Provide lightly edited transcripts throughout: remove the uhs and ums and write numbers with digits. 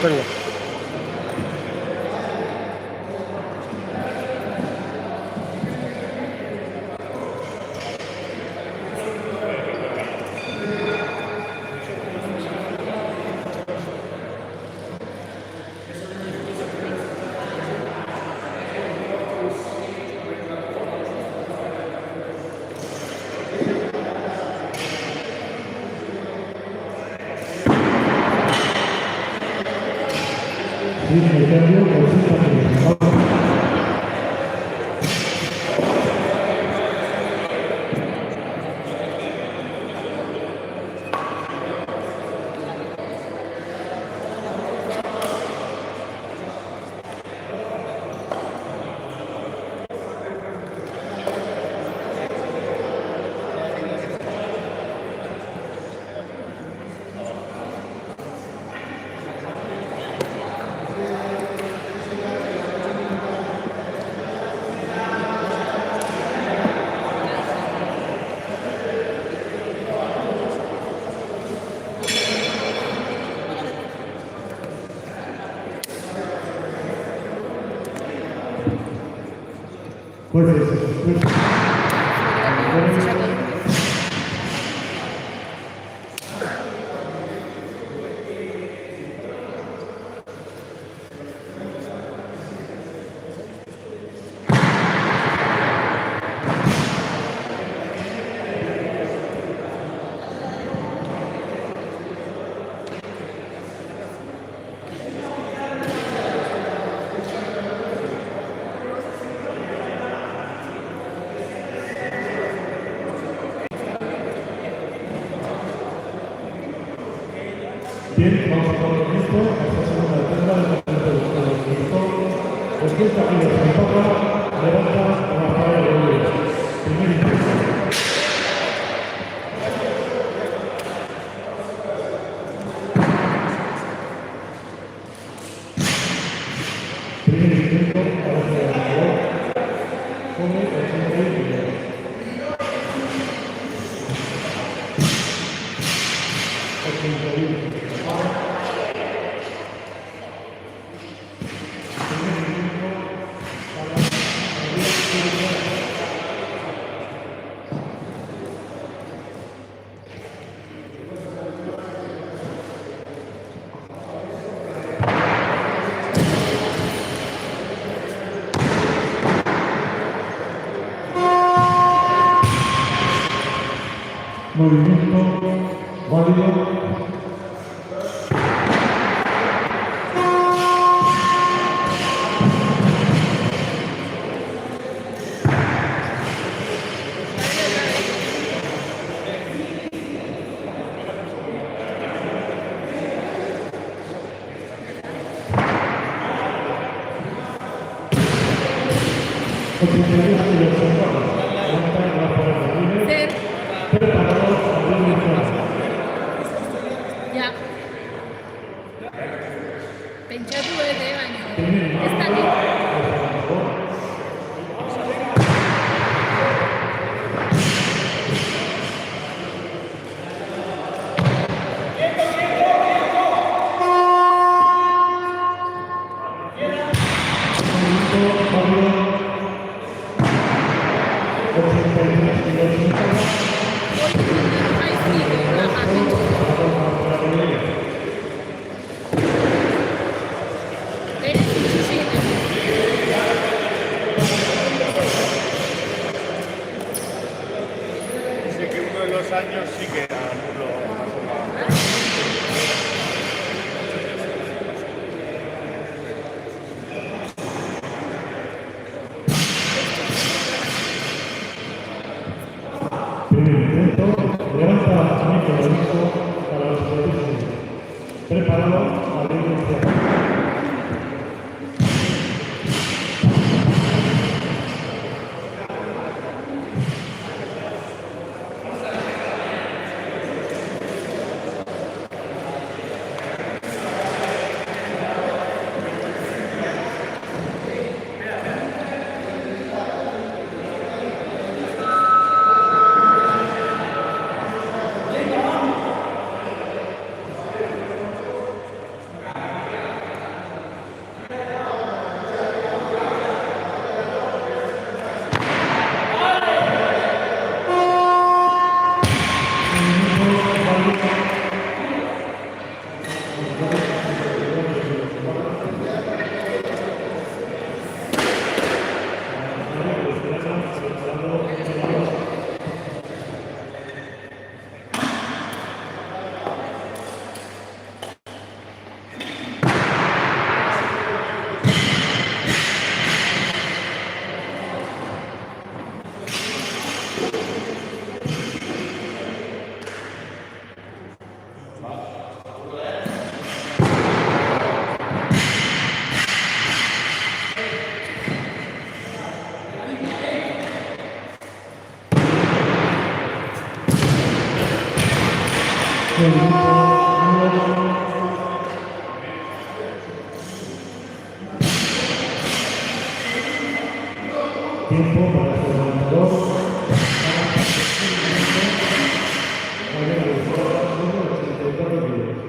tengo. Bien, vamos a poner esto, esta segunda etapa del campeonato de los orquesta y los empaca, levanta Rafael Rodríguez. Primer intento. Primer intento, ahora se va a jugar. Come 81. Movimiento válido. Ya. Pentsatu baina ez dakit. Sé que uno de los años sí que anuló. Preparado a la iniciativa. del grupo número. Tiempo para su levantador. Vaya a buscar número 84 kilos.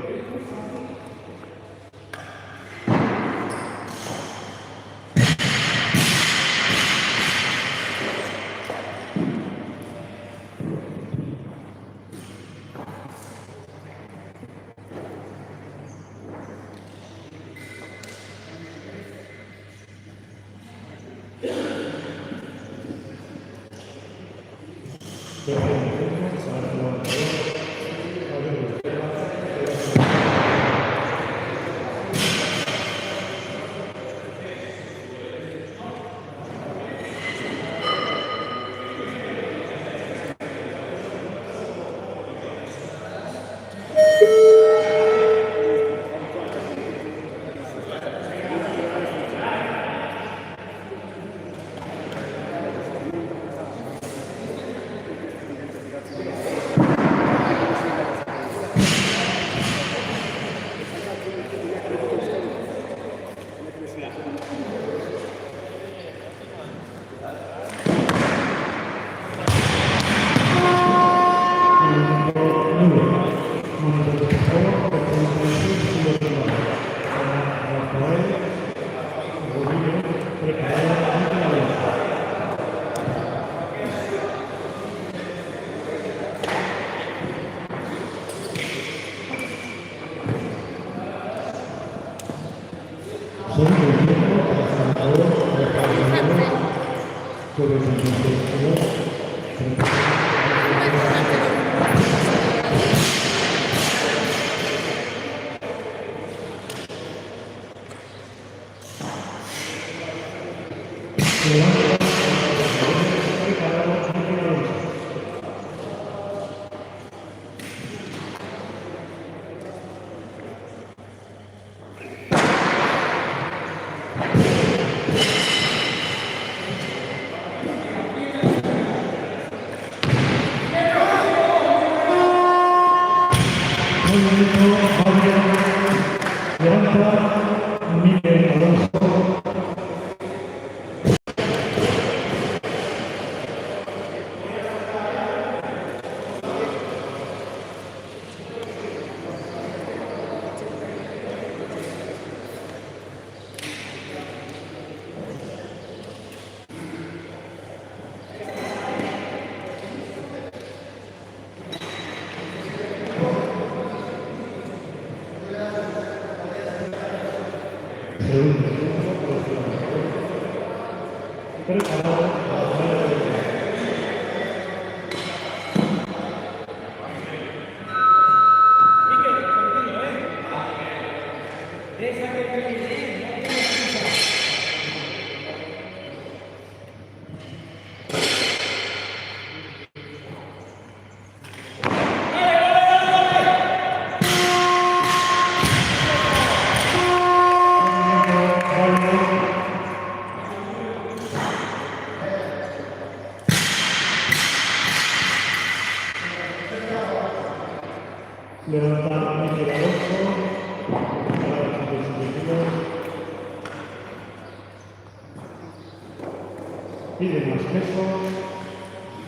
Piden más peso,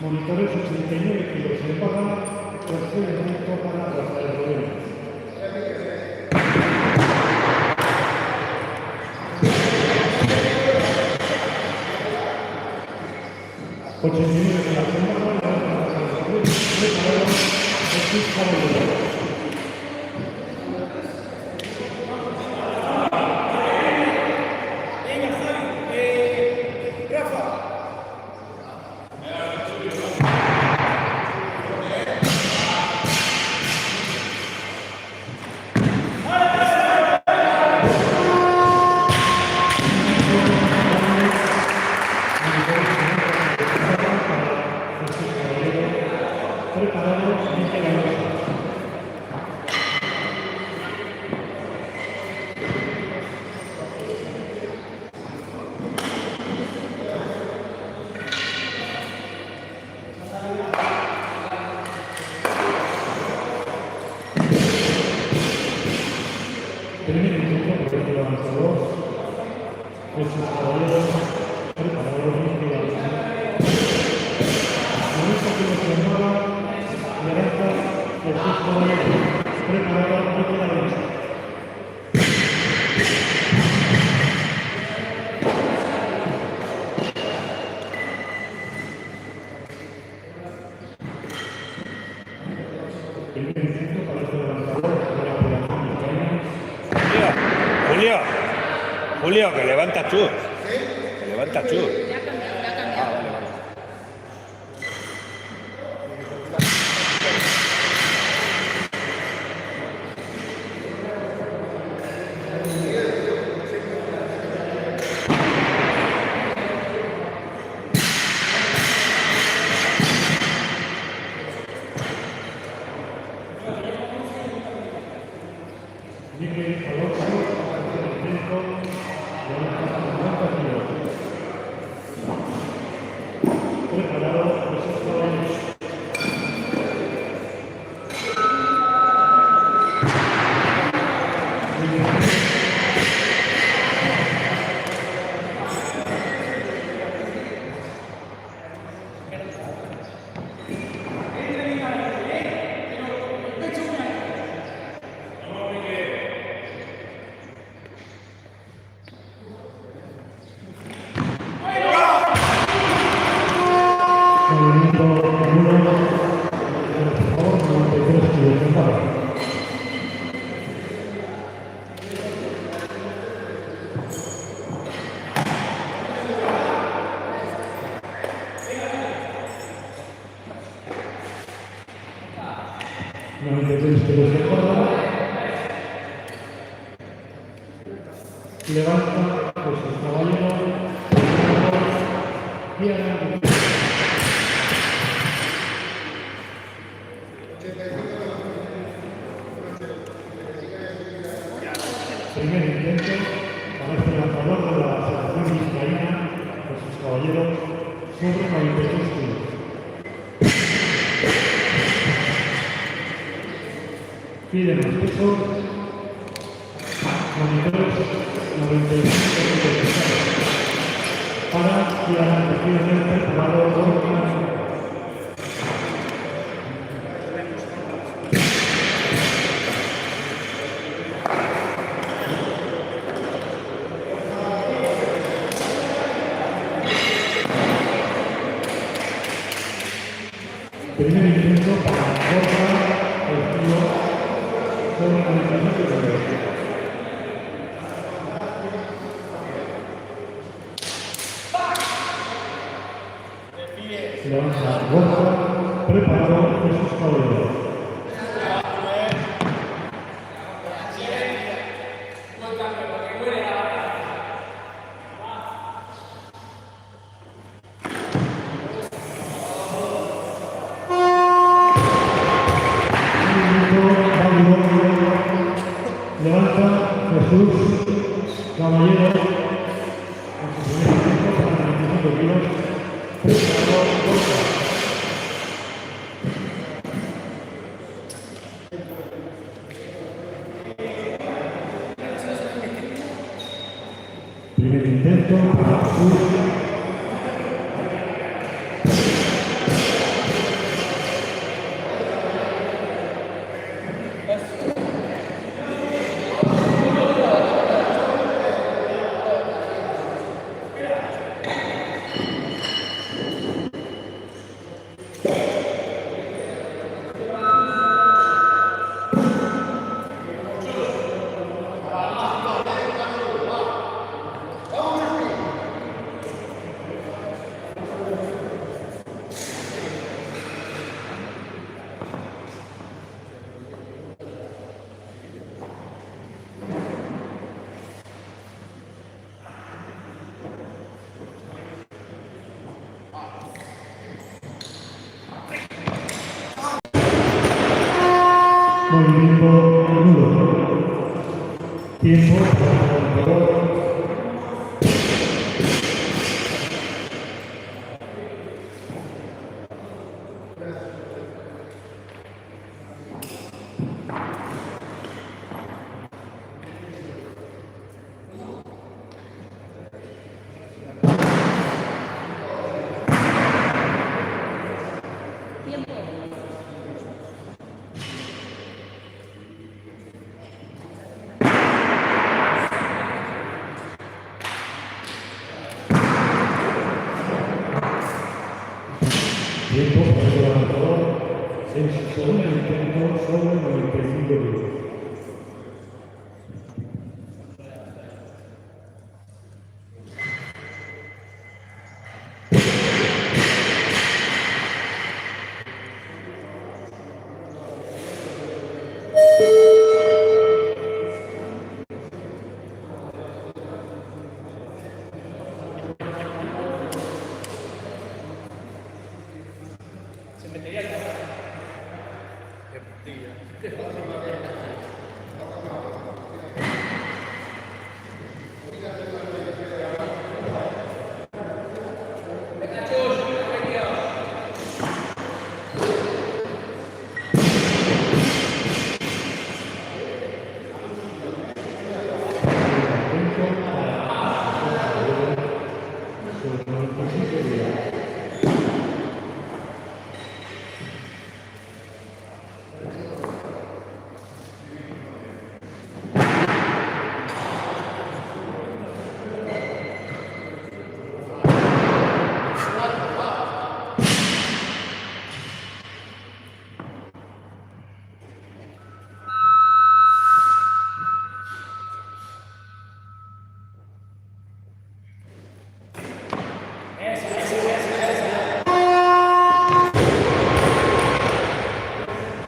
monitores 89 kilos en barra, procedimiento para Rafael Rodríguez. Julio, que levanta tú. Que levanta tú. Le ha cambiado, le ha cambiado. Vale, vale. Miguel Alonso, Francisco, 50 kilos. Preparado, Jesús Caballos. Movimiento 1, por favor, 93 kilos de barra. Levanta Jesús Caballero y adelante. Primer intento para este lanzador de la selección vizcaína, Jesús Caballero, sobre 93 kilos. Pide más peso, monitores 95 kilos. Para y adelante, firmemente preparado por primer intento para Borja, el tiro con 95 kilos. Levanta Borja, preparado Jesús Caballero. Levanta Jesús Caballero con su primer intento para 95 kilos. Preparado Borja. Primer intento para Jesús. Movimiento nulo. Tiempo para el lanzador. Tiempo para el lanzador en su segundo intento sobre 95 kilos.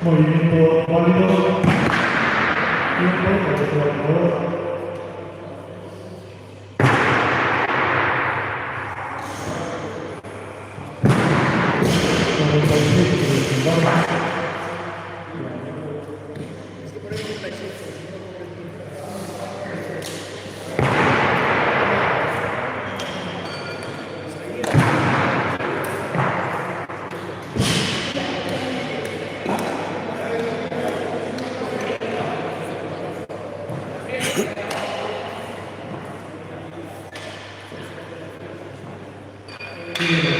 Movimiento válido. Tiempo para el jugador.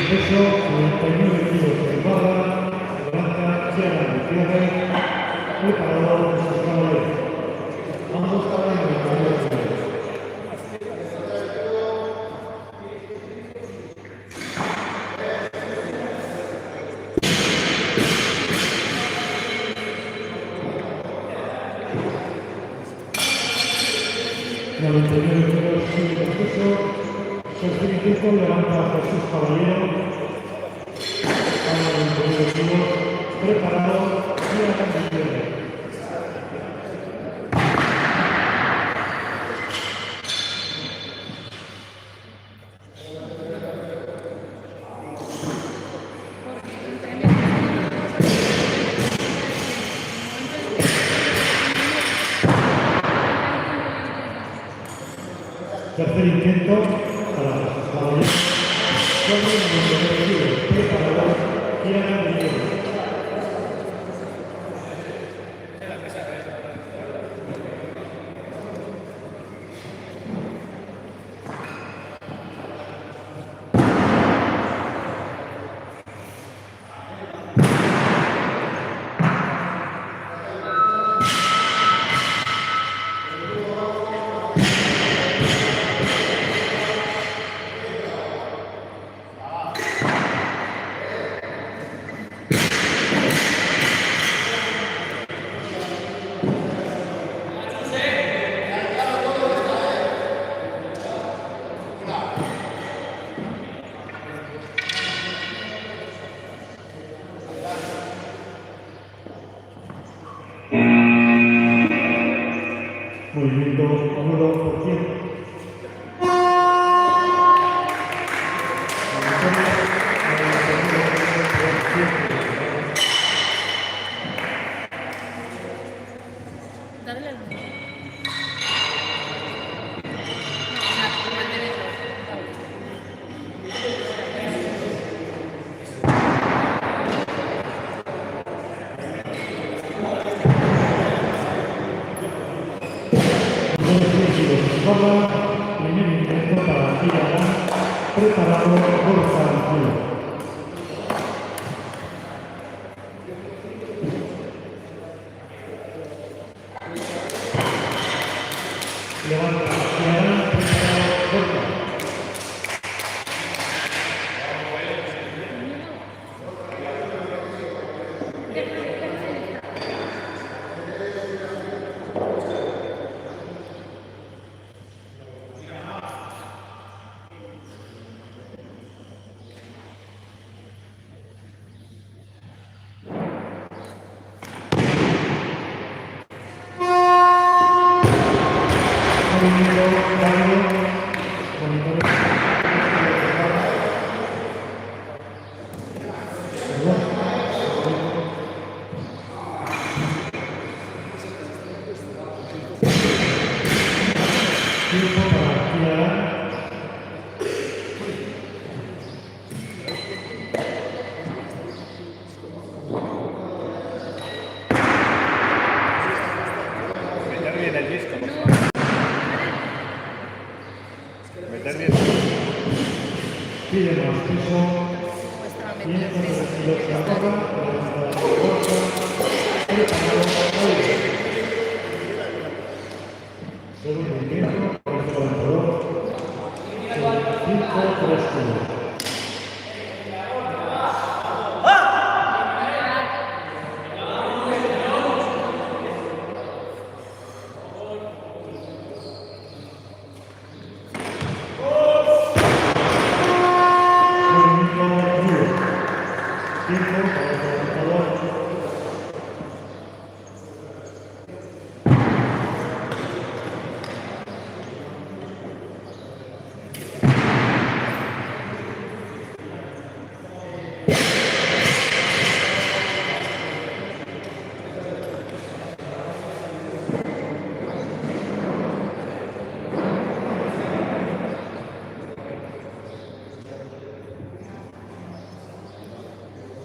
Peso, 99 kilos de barra, levanta, cierra el cierre, preparado en sus caballeros. Ambos caballos en el caballo. Peso, levanta a Jesús Caballero, preparado, cierra el cierre. Tercer intento para Jesús Caballero. Preparado, cierra el cierre. Movimiento 1%. Dale al mundo. No, o sea, mantenerlo. Primer intento para tirar, preparado, bolsa al culo. Levanta, tirar, preparado, bolsa. Tiempo para tirar. Meter bien el disco, por favor. Meter bien. Pide más peso. Estaba Tiene metido el peso. que la barra, levanta la bolsa, preparado, aire. Segundo intento, por el calentador. 5, 3 kilos. Movimiento duro. Tiempo para el calentador.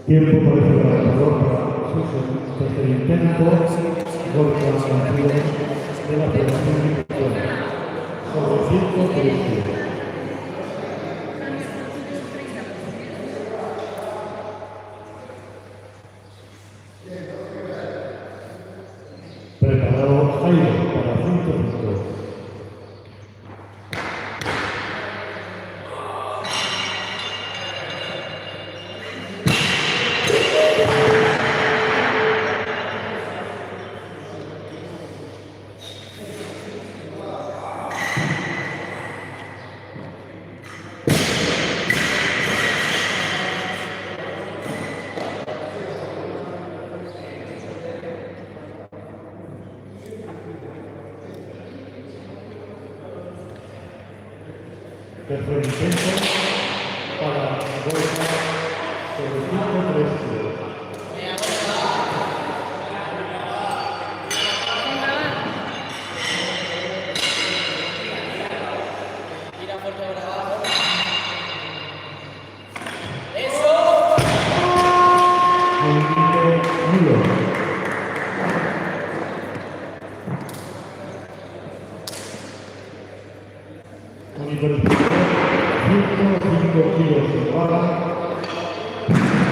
Tiempo para el levantador para su tercer intento. Golpe al sentido de la Federación Mexicana. Sobre 103. Preparado Jairo para 105. Tercer intento para Borja sobre 103. Monitor 105 kilos de barra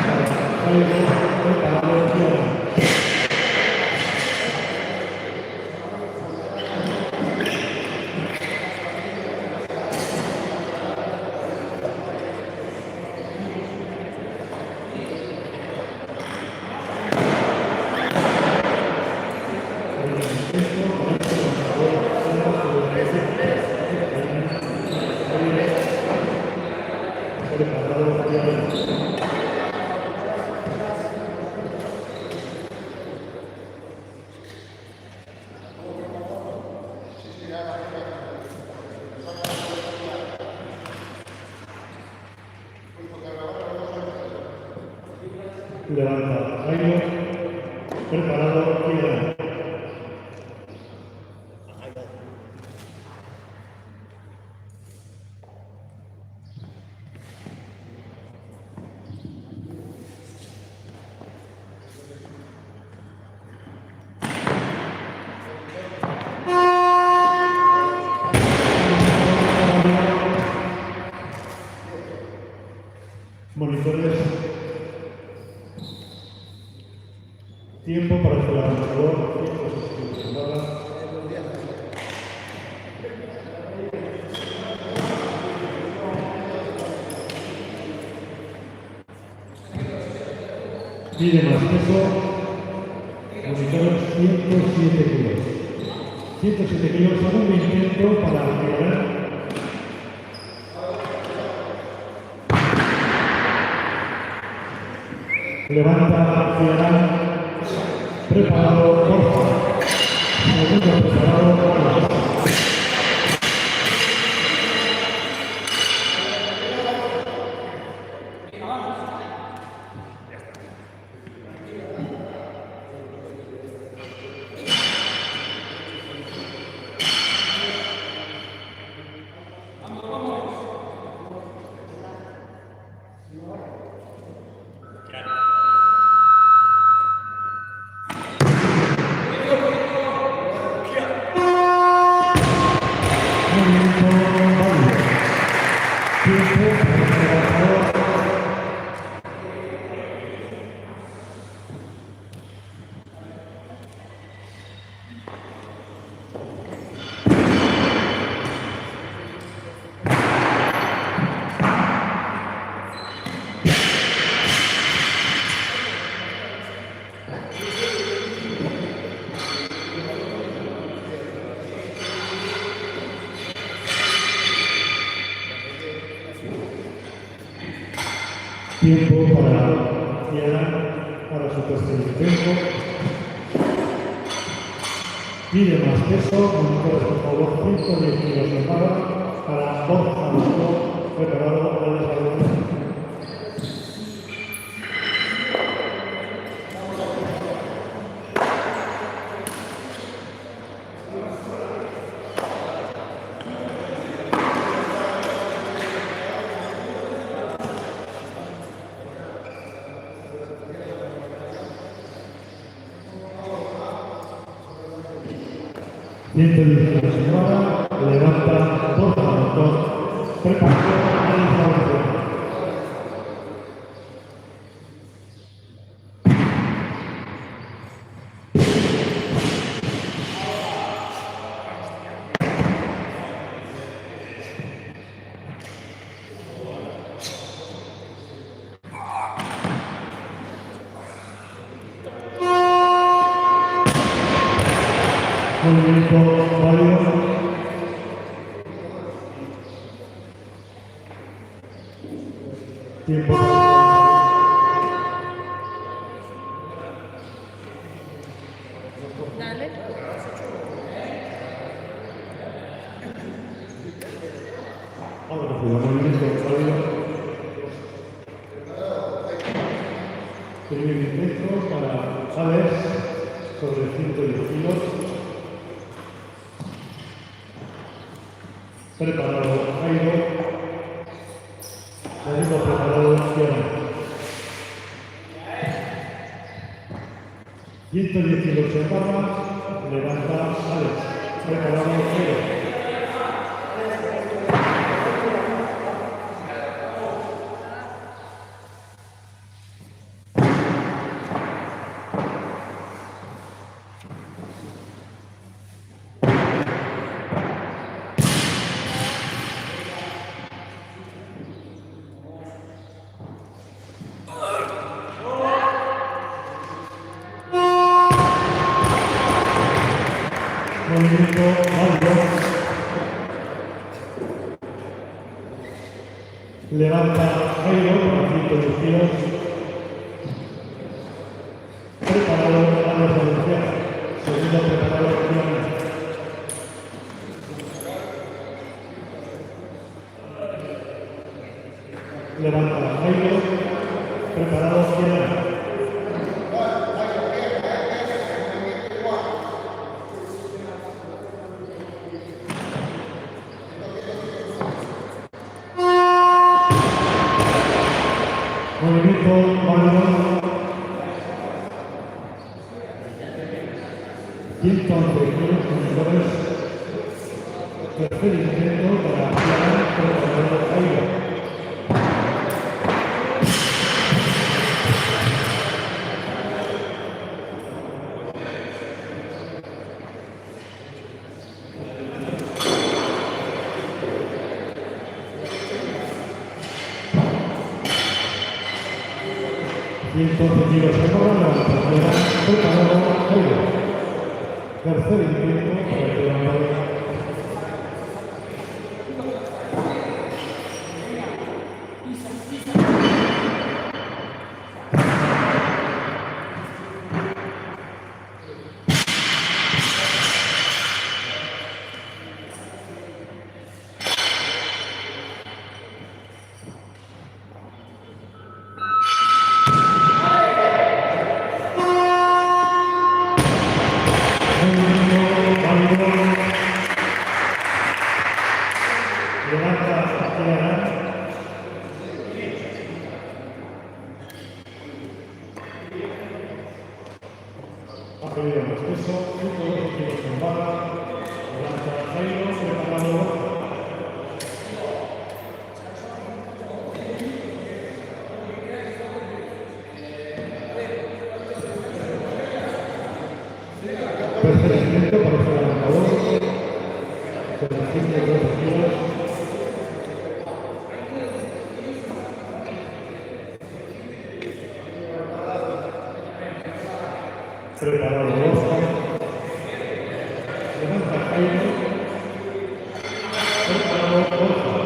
para Jairo. Levanta Jairo, preparado, quiera. Monitores. Tiempo para el levantador. Pide más peso. Monitor 107 kilos. 107 kilos, segundo intento para acelerar. Levanta, Fiarán, preparado, Borja. Segundo preparado, Borja. Tiempo para Fiarán, para su tercer intento. Pide más peso, monitor por favor, 110 kilos de barra para Borja Alonso, preparado al desarrollo. 110 kilos en barra, levanta 12 minutos, preparación a la instalación. Movimiento válido. Tiempo. Dale. Ahora sí, movimiento válido. Primer intento para Alex sobre 110 kilos. Preparado Jairo. Segundo preparado Ciara. 110 kilos en barra, levanta Alex. Preparado Jairo. Movimiento válido. Levanta Jairo para 110 kilos. Preparado Alex Valenciano. Segundo preparado Ciara. Levanta Jairo. Preparado Ciara. Movimiento válido. 111 kilos con tercer intento para Ciara, preparado Jairo. Entonces kilos en barra, levanta preparado Jairo. Tercer intento para levantar. Ha pedido más peso, 112 kilos en barra, levanta Jairo, preparado. Tercer intento para el levantador, con 112 kilos. Preparado Oscar. Levanta Jairo. Preparado Oscar.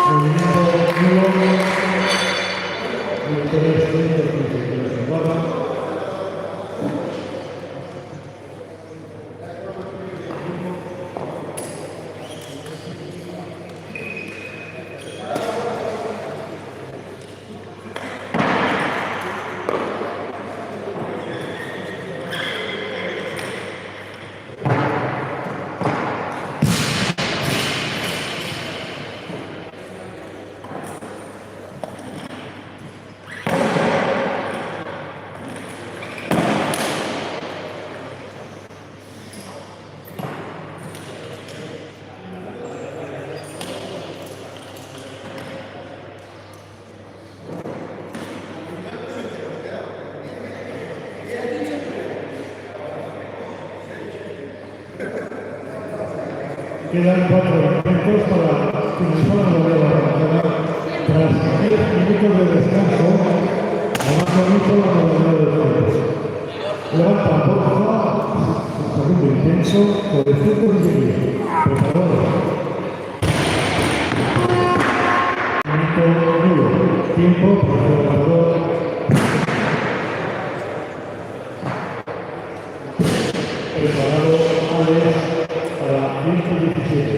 Movimiento nulo. Interés 115 kilos en barra. Quedan 4 intentos para finalizar la modalidad nacional. Tras 10 minutos de descanso, avanza mucho la modalidad de juegos. Levanta Borja, segundo intento, por el centro de medio. Preparado. Minuto nulo. Tiempo para el jugador. Preparado Alex para 117.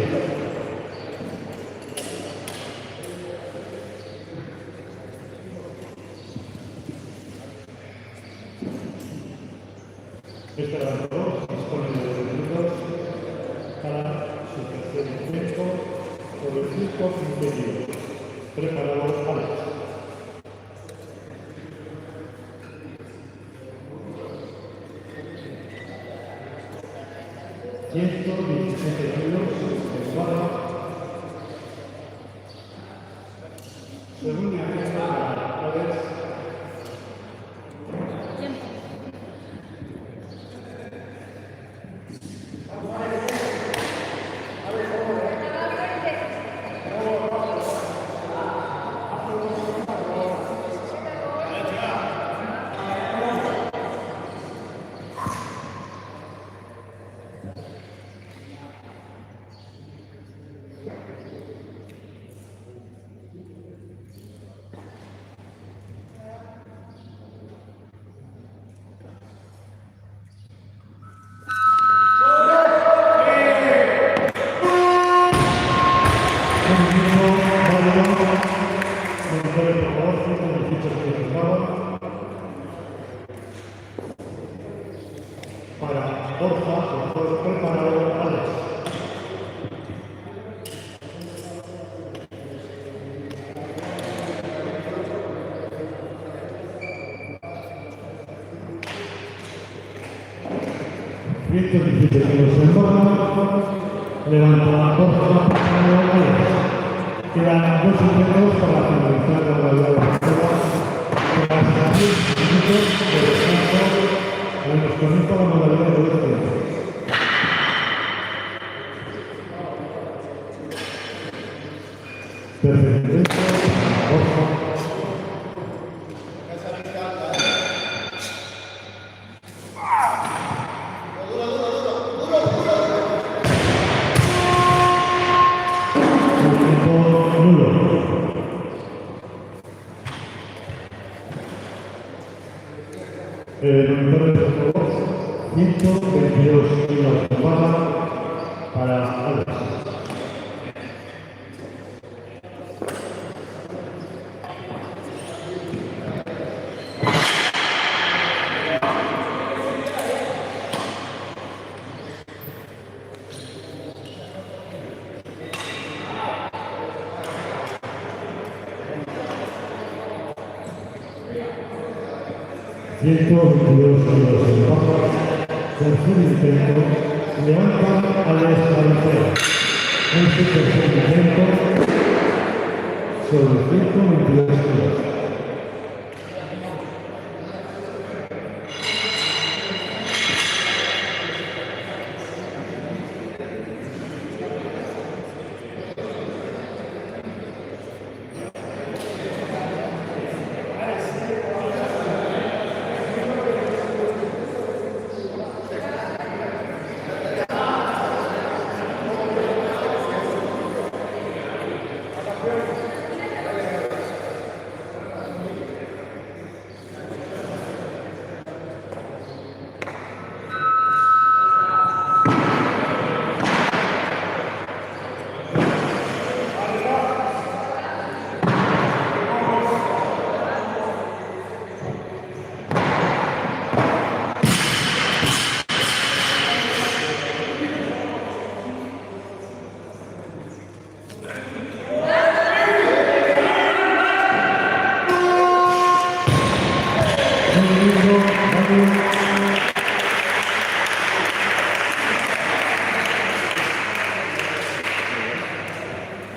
Este ganador dispone de 2 minutos para su tercer intento por el circo interior. Preparado Alex. Ciento 17 kilos en barra. Segundo intento para Alex. Para Borja, por preparado Alex. Ciento 17 kilos en barra. Levanta Borja, preparado Alex. Quedan 2 intentos para finalizar la modalidad de la prueba. Tras 10 minutos de descanso, comienza la modalidad de este. Perfecto. Borja. Monitor de juegos, 122 kilos de barra para Alex. Ciento 22 kilos en barra, tercer intento, levanta Alex Cabecera. Este tercer intento sobre 122 kilos.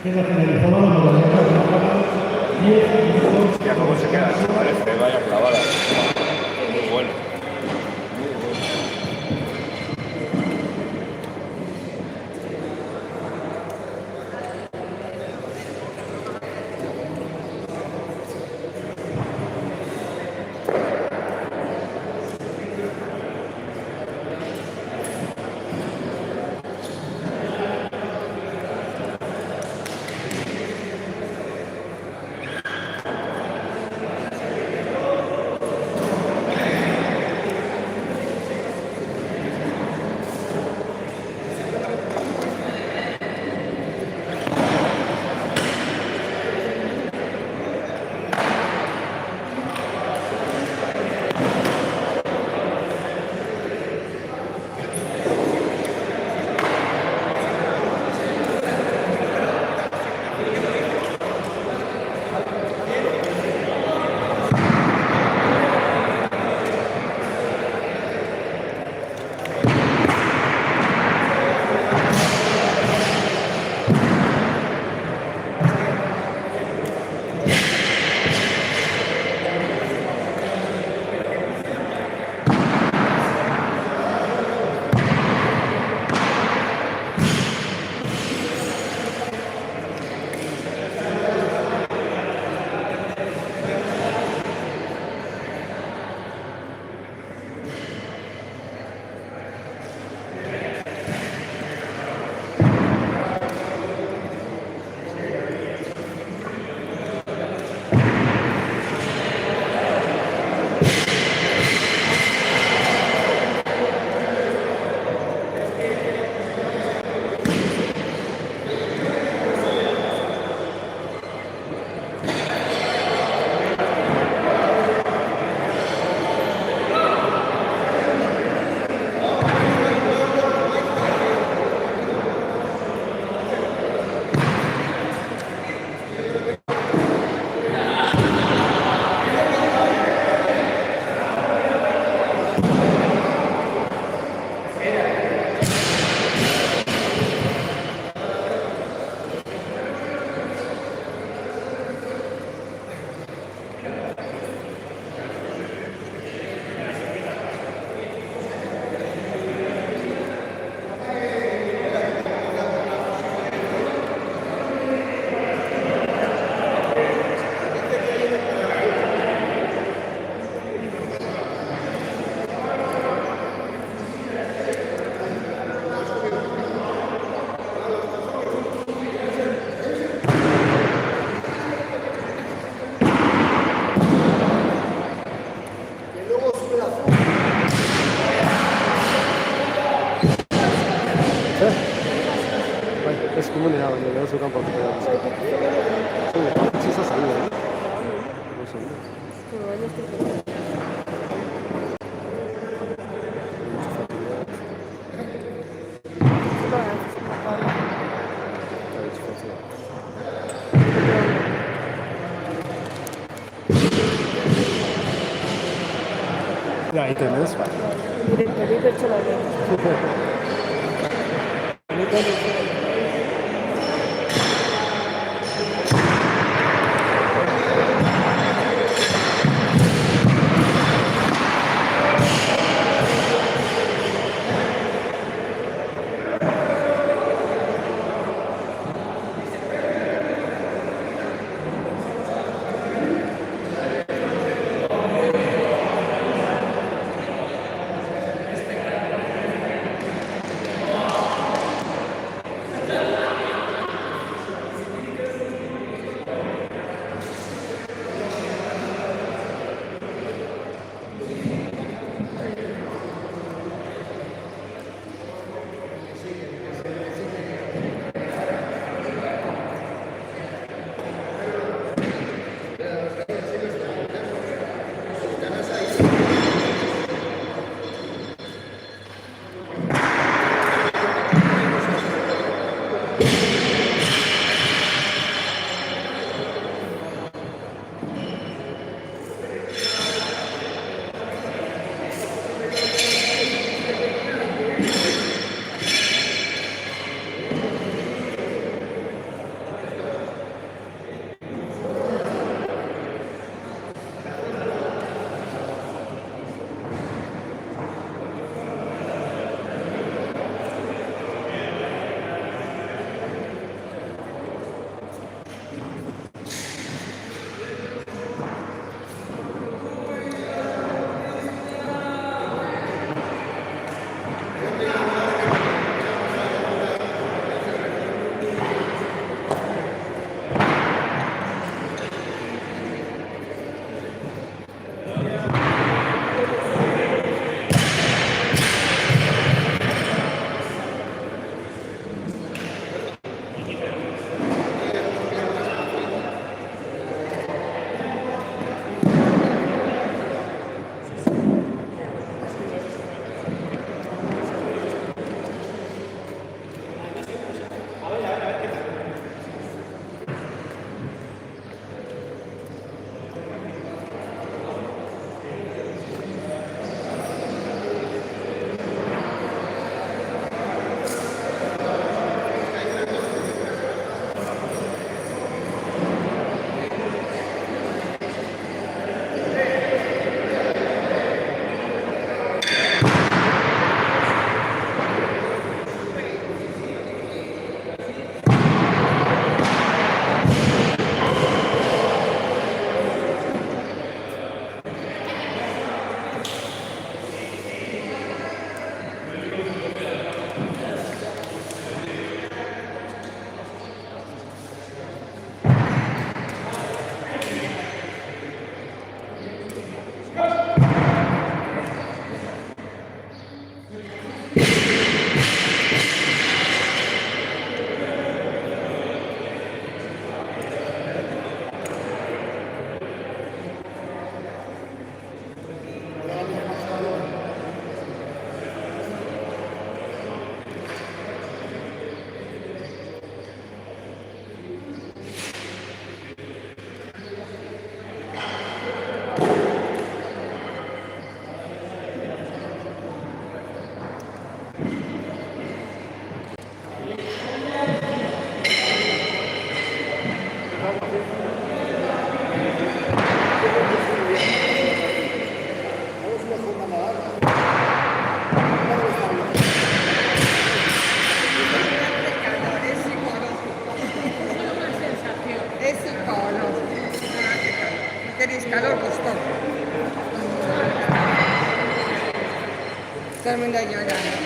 Queda finalizada la modalidad de 10 minutos. Ya cómo se queda, parece vaya clavada. Muy bueno. 주문해야 오늘 연수관법 들어가서 같이 있어서 안 돼. 그럴 수 없네. Ya, ahí tenés. Tremenda llorada.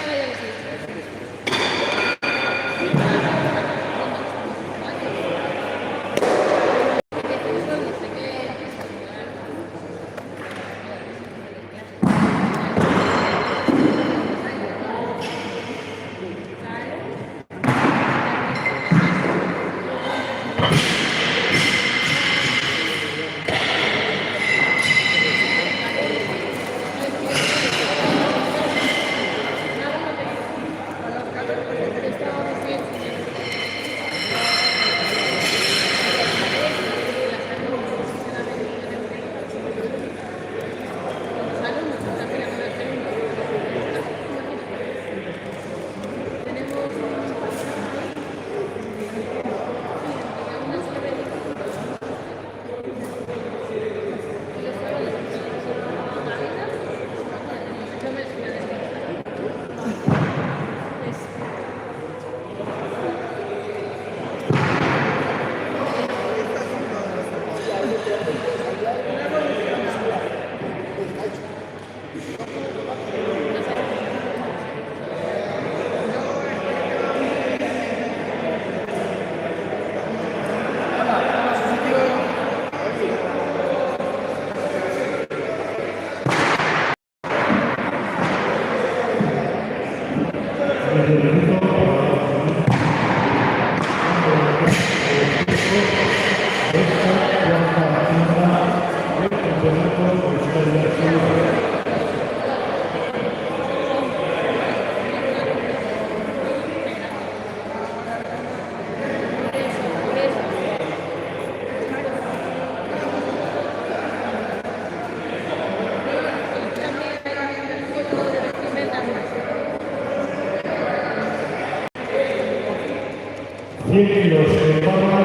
100 kilos de barra,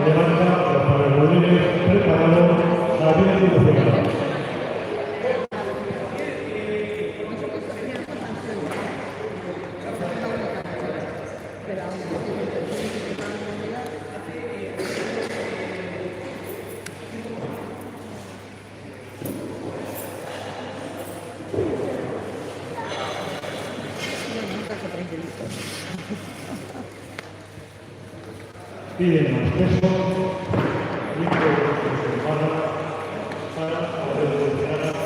levanta los parabolines, preparado, Javier Lucena. Piden más peso, limpio de barra, para evolucionar.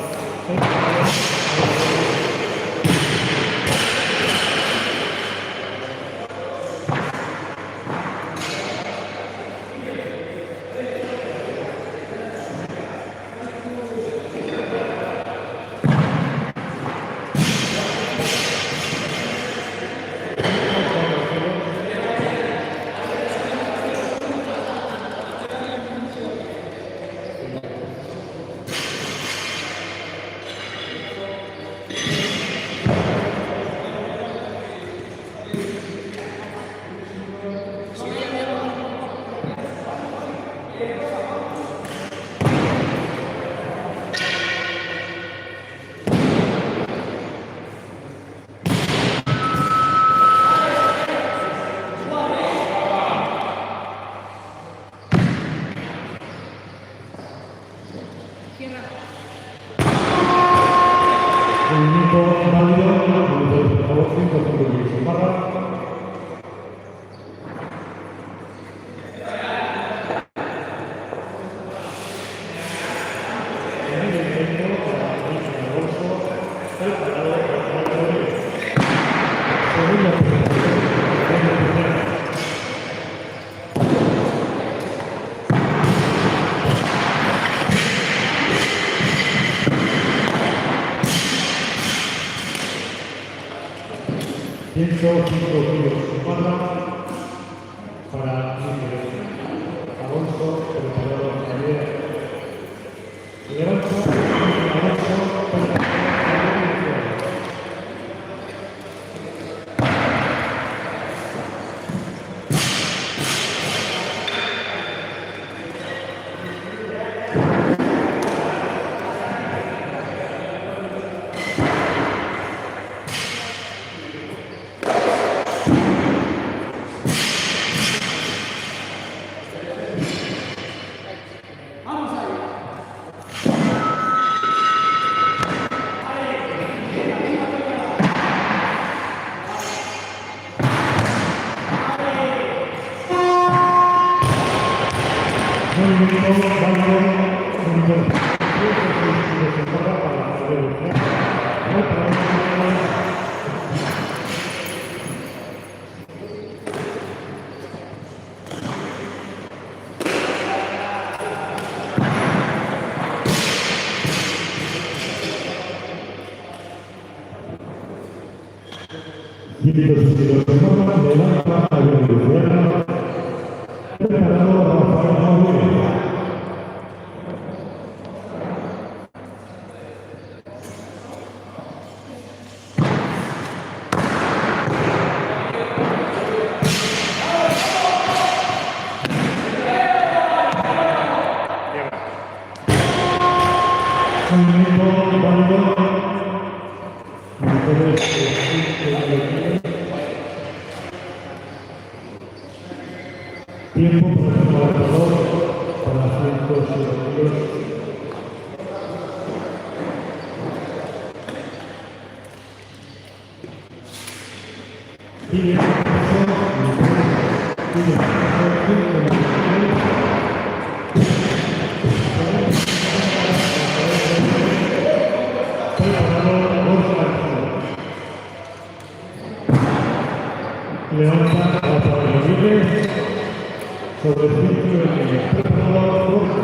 Movimiento válido, por favor, 5 segundos sin barra. Ciento 5 kilos de barra para Alonso, preparador Javier. Levanta, Alonso, preparador Javier. Movimiento válido, movimiento. Levanta a la preparado Rafael Javier. Movimiento válido. Tiempo para el marcador para 102 kilos. Levanta la pared libre sobre el círculo de niños. Preparado, corta.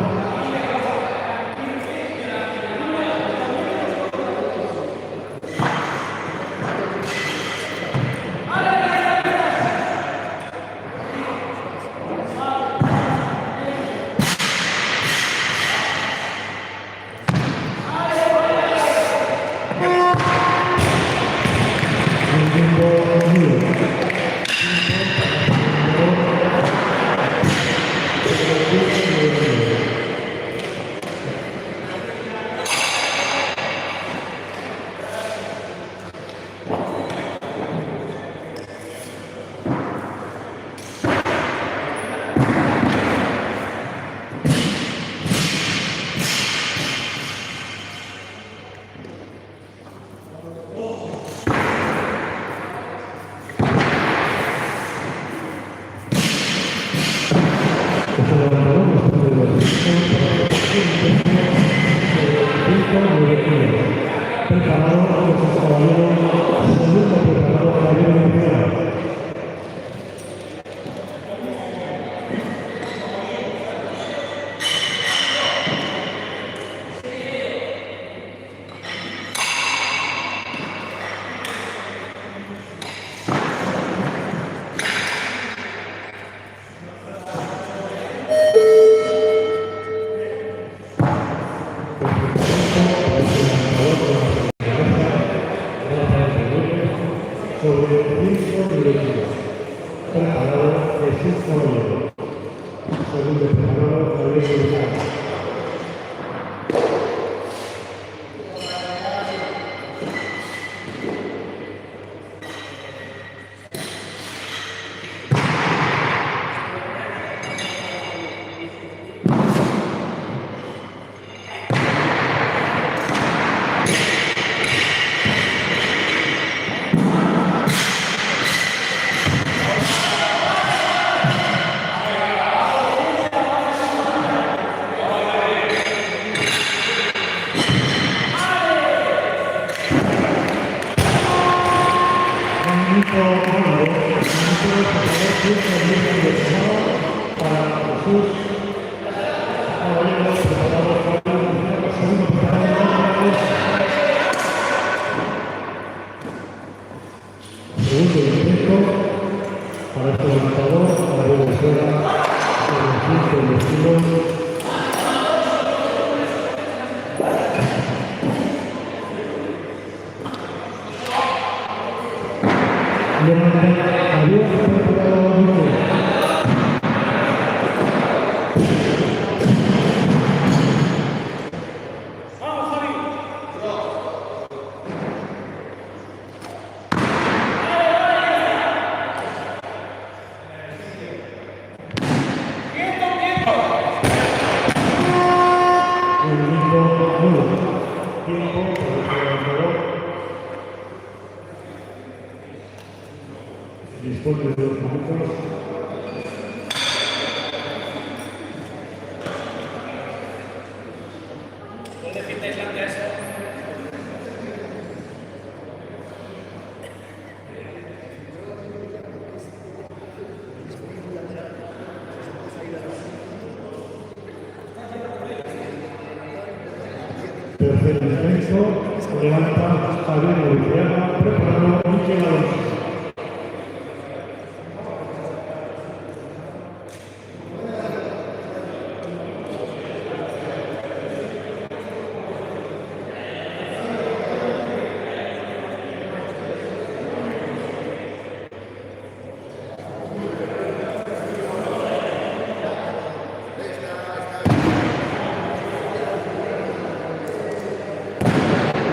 Tercer descenso, levanta Javier Luciano, preparado Miquel Alonso.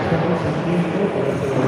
Estamos en tiempo para hacer la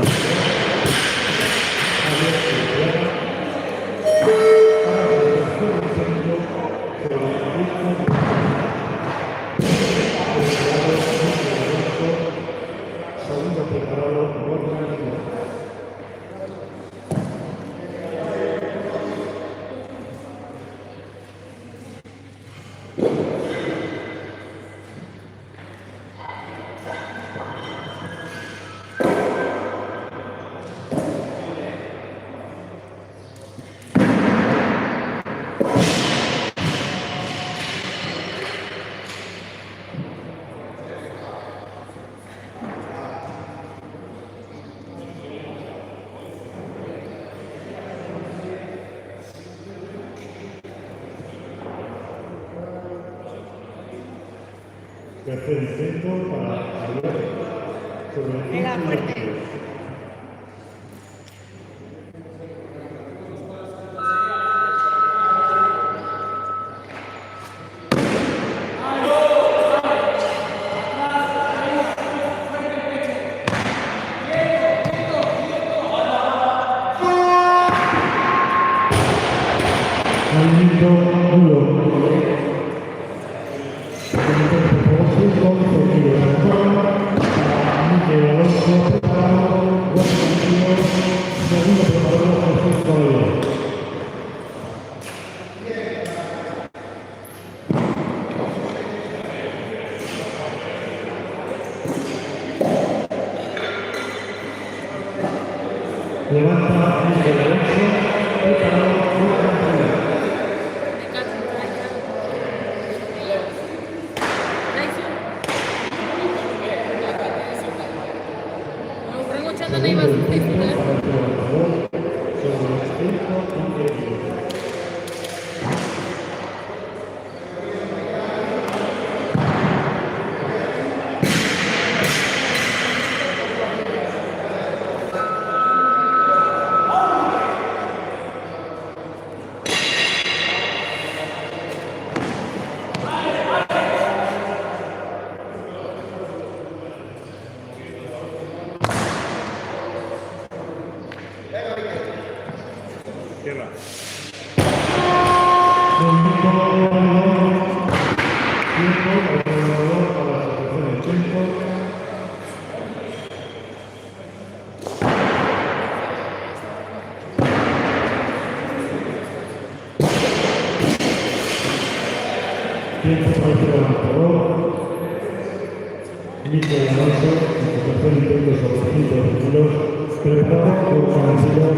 Tercer intento para Javier sobre Era 15 fuerte. metros. Movimiento nulo. Miguel Alonso, preparado, segundo preparador Jesús Caballero. Levanta Miguel Alonso, preparado, No ibas a titular. Tierra. Tiempo para el levantador. Miguel Alonso, tercer intento sobre 5 kilos, preparado por Cancelo,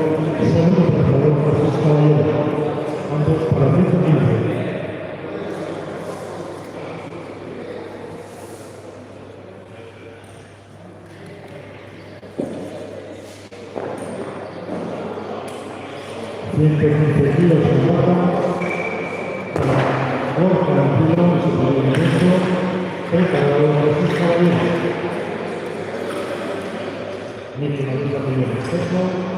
segundo preparador Jesús Caballero, ambos para 115. Kilos en barra, para Borja Cancelo, en su primer intento, preparador Jesús Caballero. Miguel Alonso primer intento.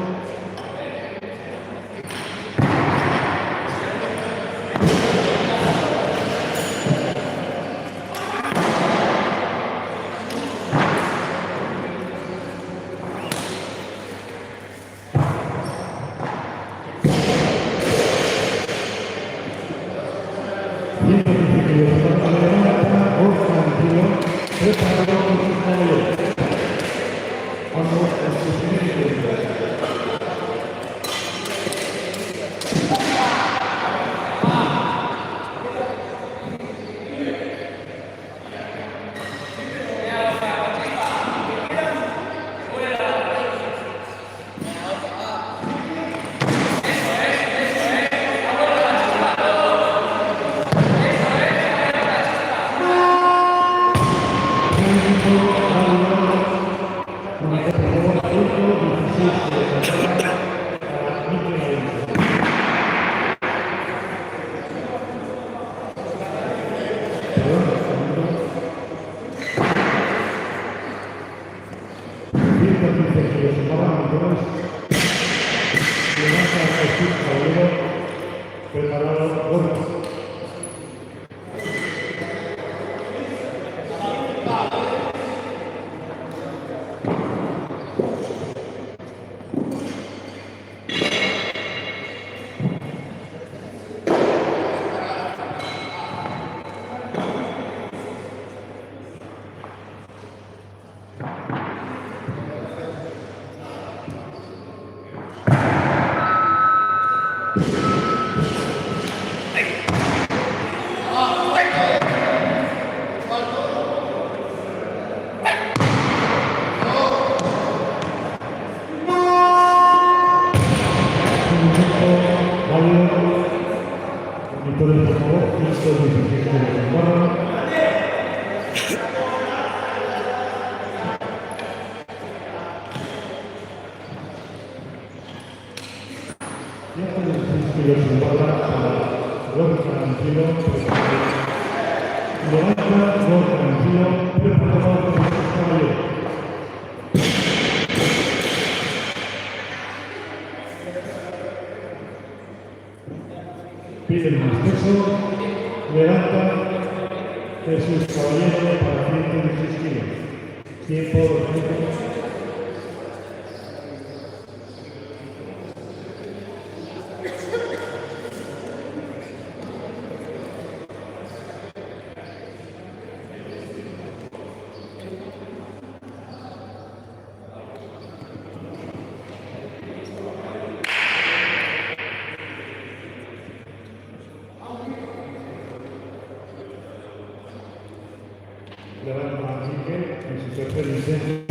Levanta, gol tranquilo, preparado por Jesús Caballero. Pide el más peso, levanta Jesús Caballero para 116 kilos. Tiempo 2 minutos. Levanta Miguel en su tercer intento.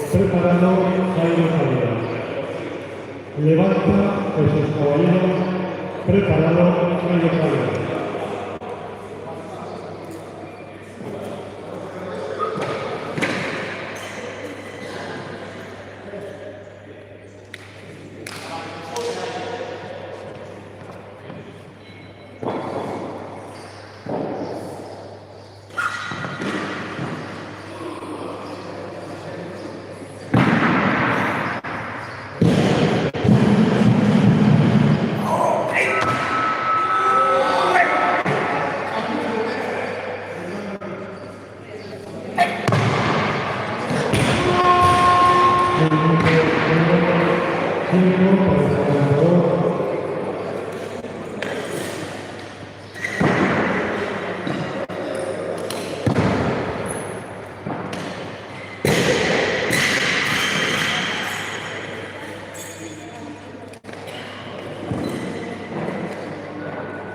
Preparado Jairo Javier. Levanta Jesús Caballero. Preparado Jairo Javier.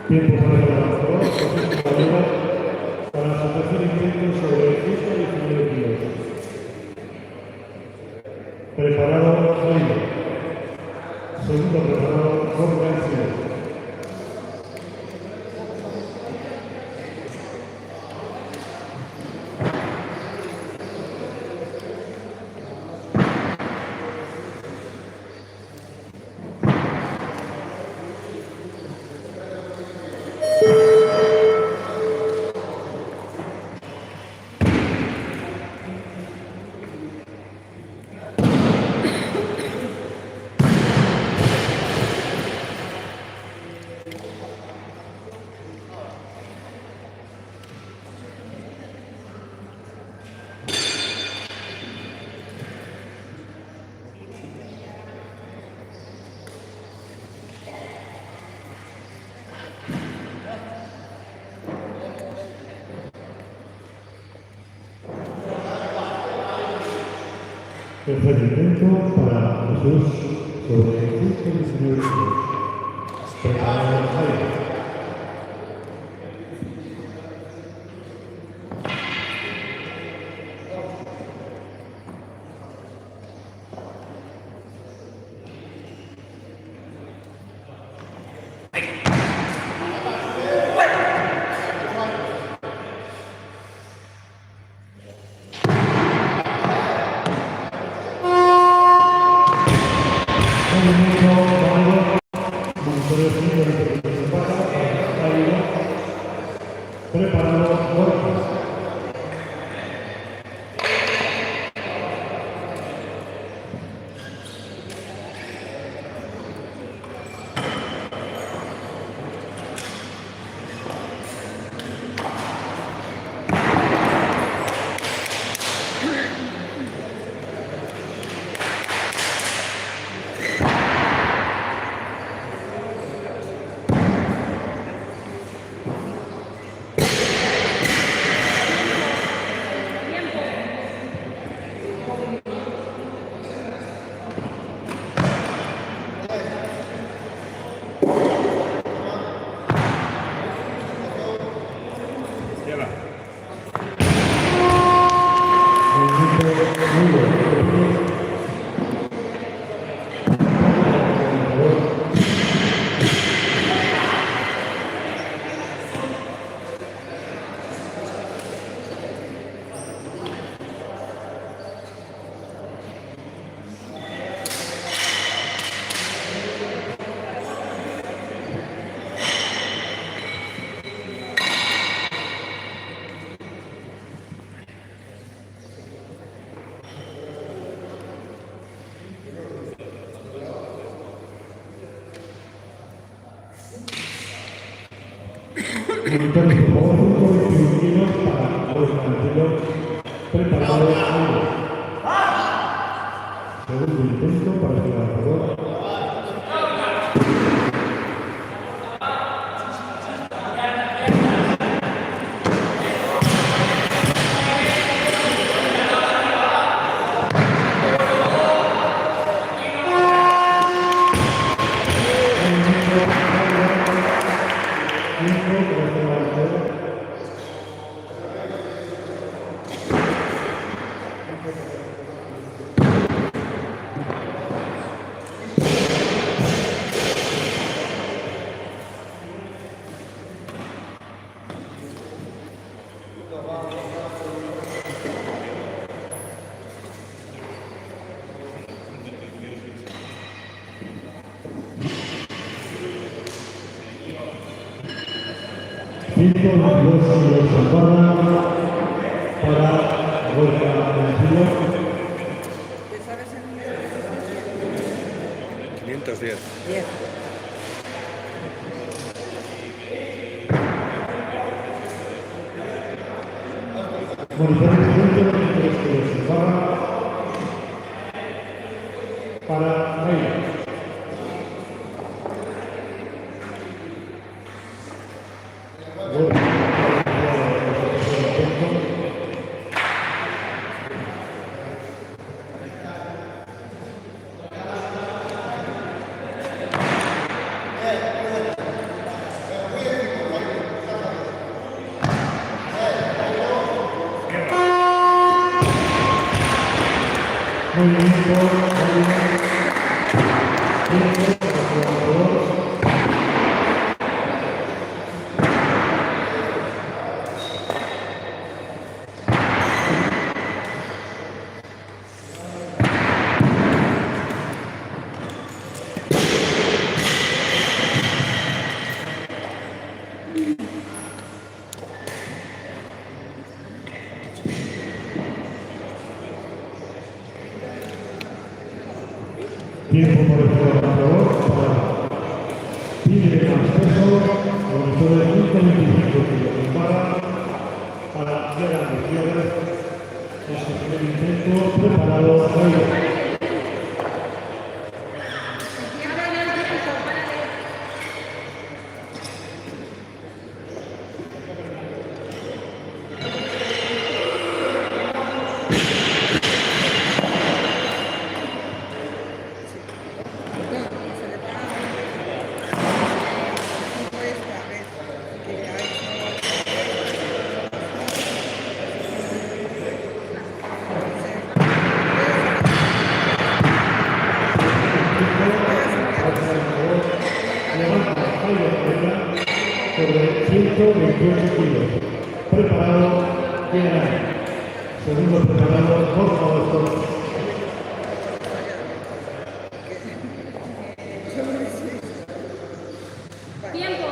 Tiempo para el ganador, Jesús Caballero, para su tercer intento sobre 119 kilos. Preparado Jairo. Segundo preparado Jorge García. Tercer intento para Jesús sobre 119 kilos. Preparado Jairo. Preparado, Monitores, por favor, 5 21 para los delanteros preparados. Segundo intento para el lanzador. Para Gorka Vencillo. 510. 10. Monitores, 123 kilos en barra para Reina. Tiempo por el jugador para Pide más peso, con de 125 kilos en barra para Gerard Gutiérrez. Este primer intento preparado Reina. Sobre 128 kilos. Preparado, Gerard. Segundo preparado, por favor. Tiempo.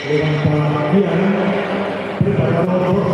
Levanta Gerard, preparado por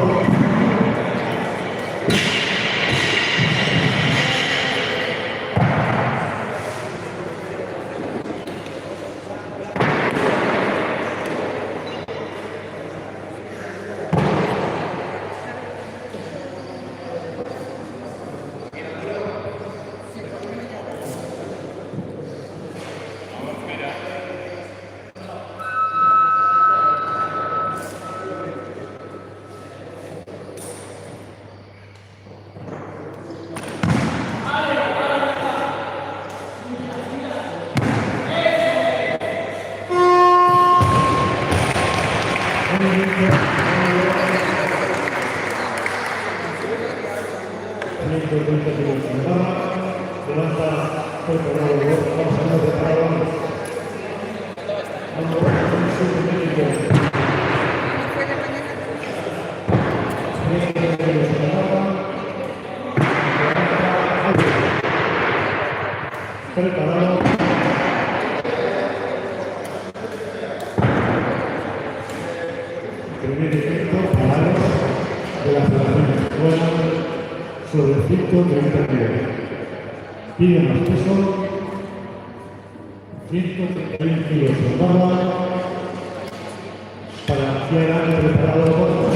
130 kilos en barra, levanta preparado, vamos a ver preparado ambos. Ambos con 7 kilos. 130 kilos en barra, preparado. Primer intento para Alex de la Federación Escuela sobre 130 kilos. Pide más peso, 131 kilos en barra para Kiara preparado corto.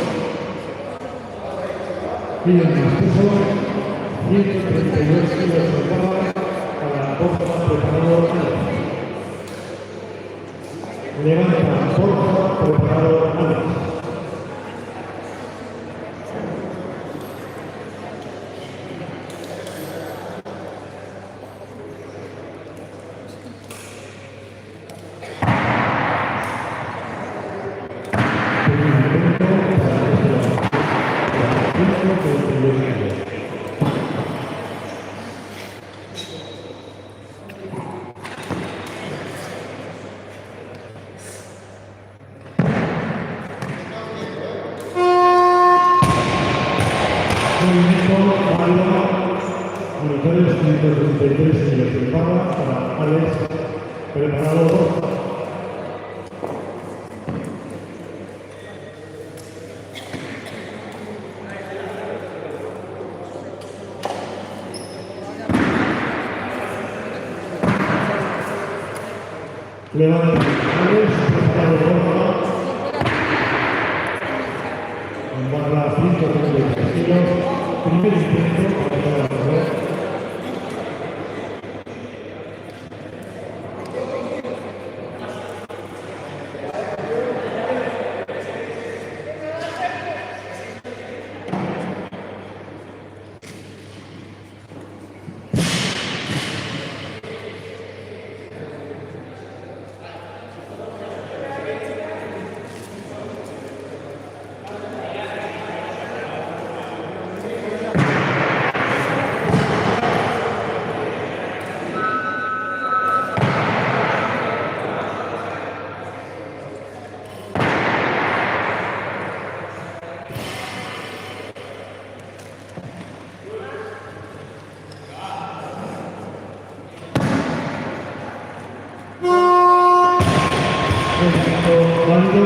Pide más peso, 132 kilos en barra para Borja preparado Alex. Levanta Borja preparado Alex. Monitores 133 kilos en barra para Alex preparado Borja. Levanta Alex preparado Borja. En barra 133 kilos. Primer intento para cada corredor. Válido.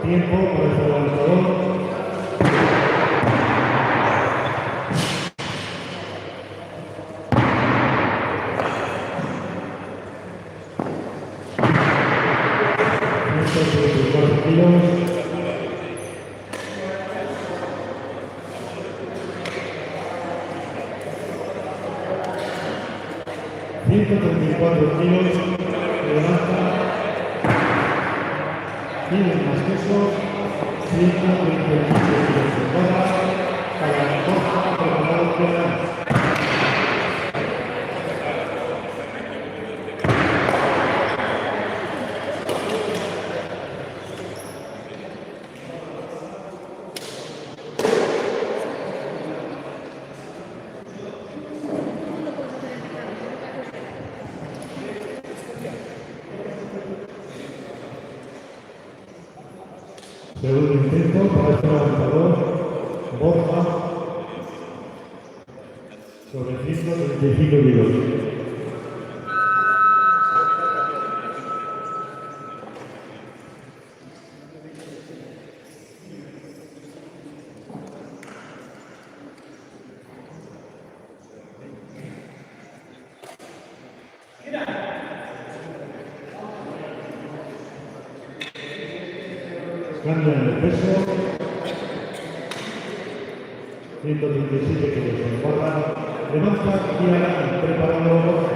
Tiempo para el levantador. Kilos. Levanta. Pide más peso, 135 kilos en barra para Borja preparado Kiara. Segundo intento para este levantador, Borja, sobre 135 kilos. Cambian el peso, 137 kilos en barra, levanta Kiara preparado Borja.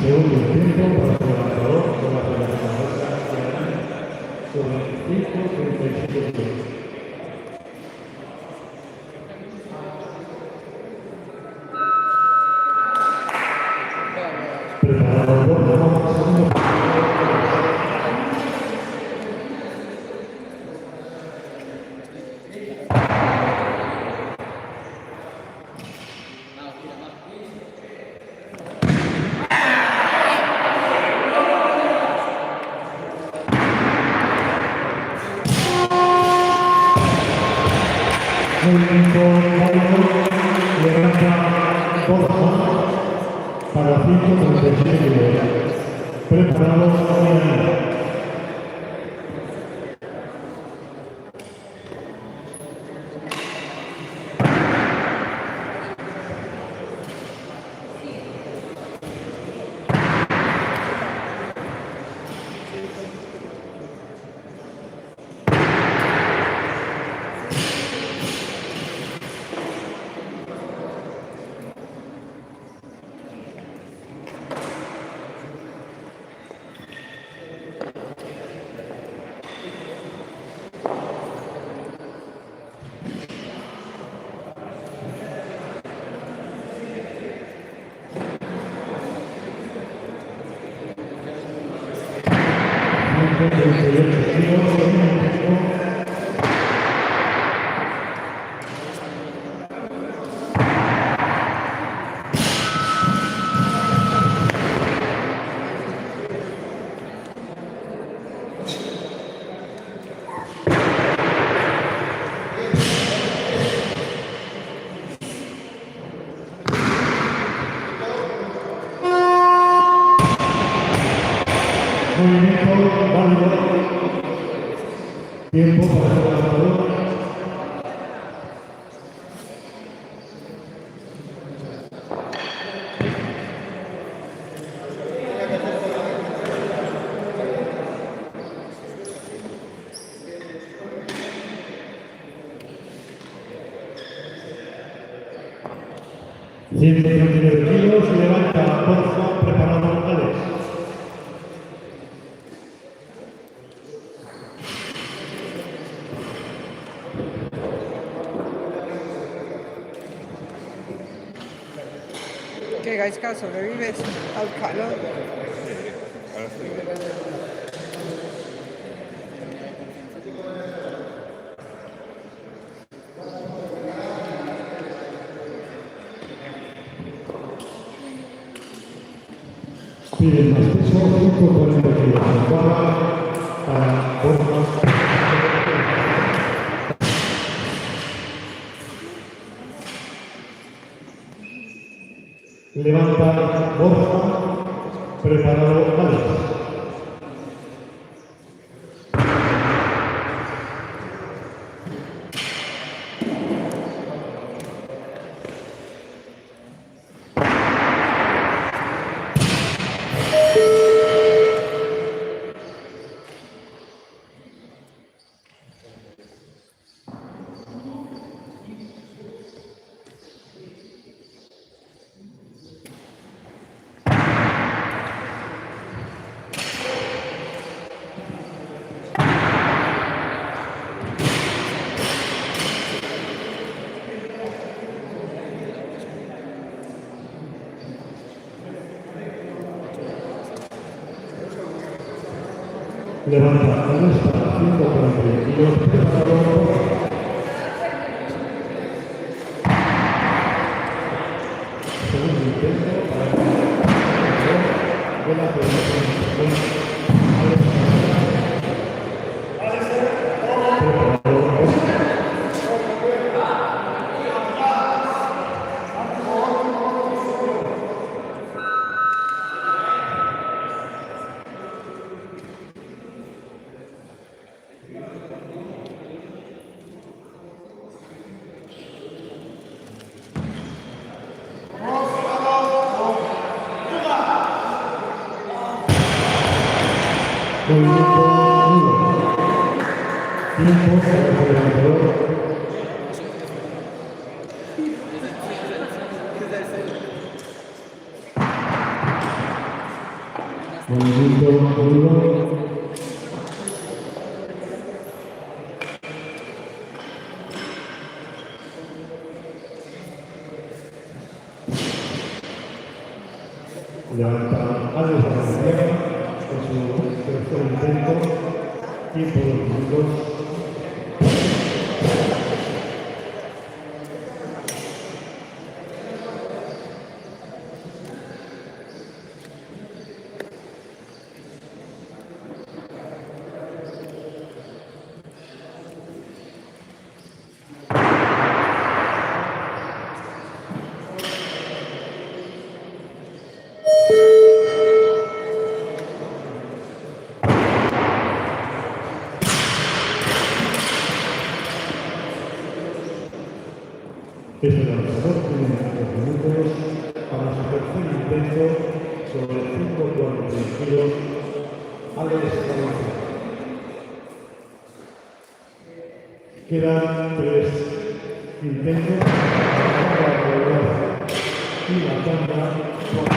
Segundo intento para 35-37 kilos. Preparado Borja, segundo. Movimiento válido, levanta Borja para 137 kilos. Preparado Mariano. Movimiento válido. Tiempo para el lanzador. Kilos y levanta Borja, preparado Alex. ¿Qué, Gaisca? ¿Sobrevives al calor? Piden más peso, 140 kilos. Para Borja. Levanta Borja, preparado Alex. Levanta Alex para 140 kilos, preparado Borja. Segundo intento para de la federación. Movimiento nulo. Tiempo para el lanzador. Movimiento nulo. García con su tercer intento, tiempo 2 minutos. Este lanzador tiene 2 minutos para su tercer intento sobre 141 kilos. Alex Valencia. Quedan 3 intentos para la realidad y la tanda con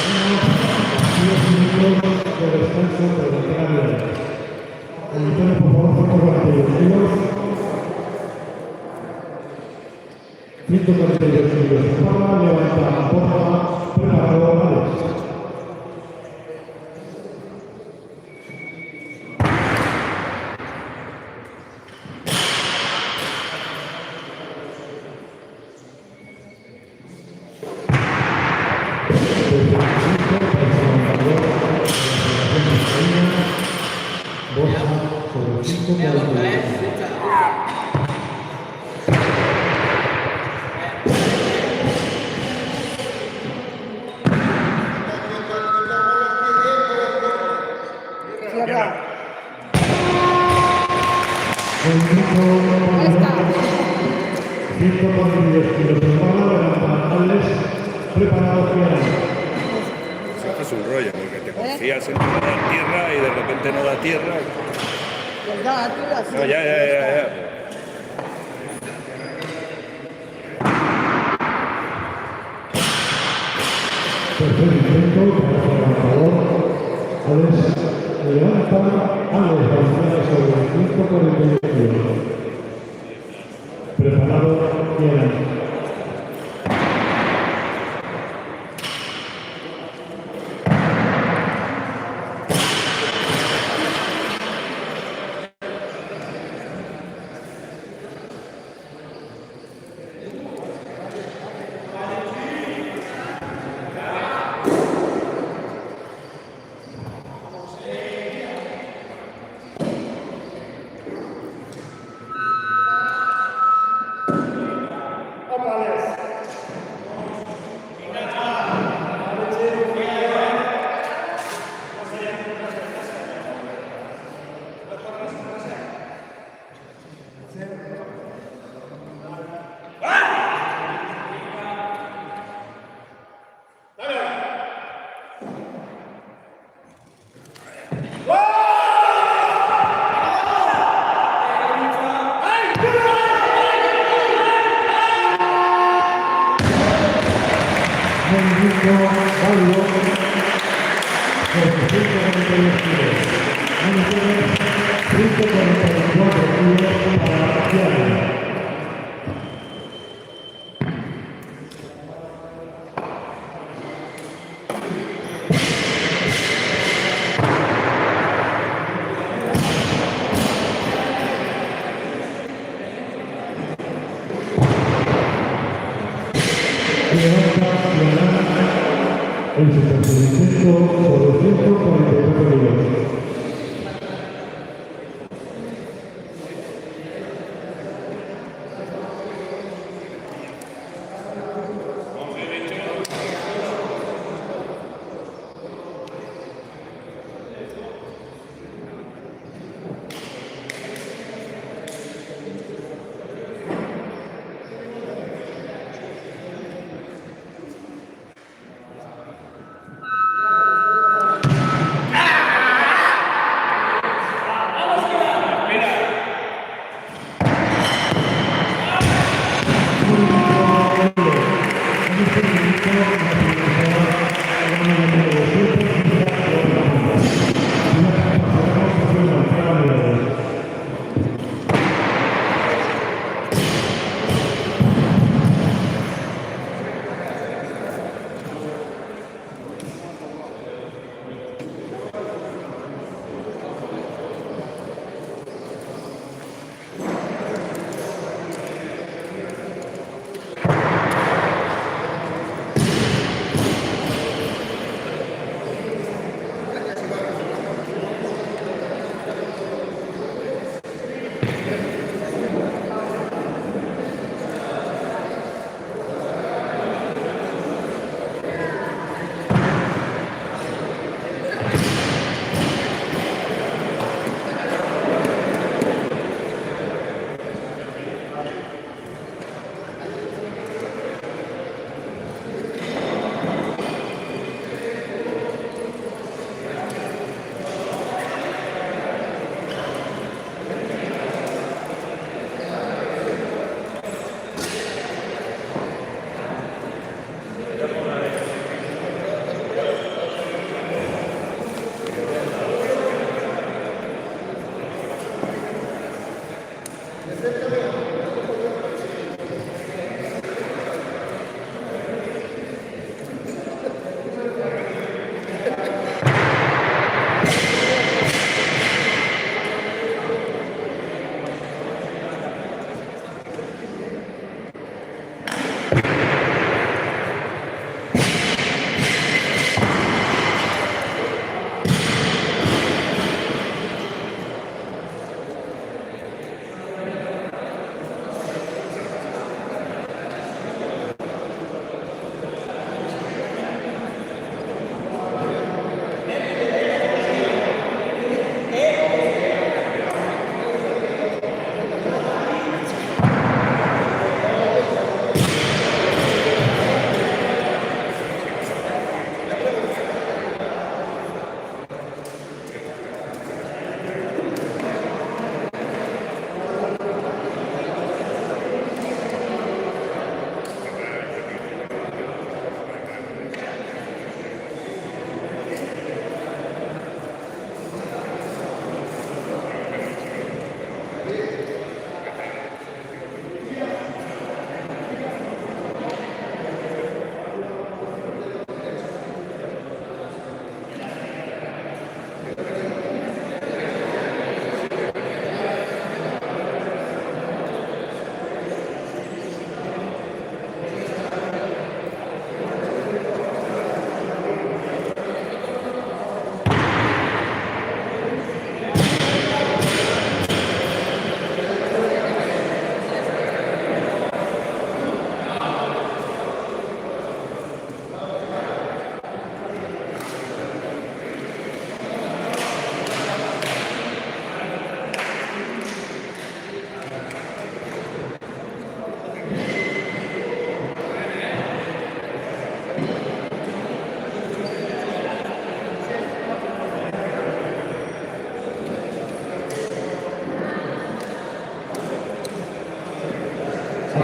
unos 10 minutos de descanso para la realidad. Auditores, por favor, 141 kilos. 142 kilos de espalda, levanta, porta, preparado, Alex. Sobre 5 Cierra. 142 kilos de espalda, levanta, Alex, preparado, Fiera. Esto es un rollo, porque te confías en que va a dar tierra y de repente no da tierra. ¿Verdad? Tú así. No, ya. Tercer intento para el levantador. Alex levanta, Alex Valencia sobre 142 kilos. Preparado, Fiera. Válido por 142 kilos. 144 kilos para Fiera. En su tercer intento sobre 144 kilos.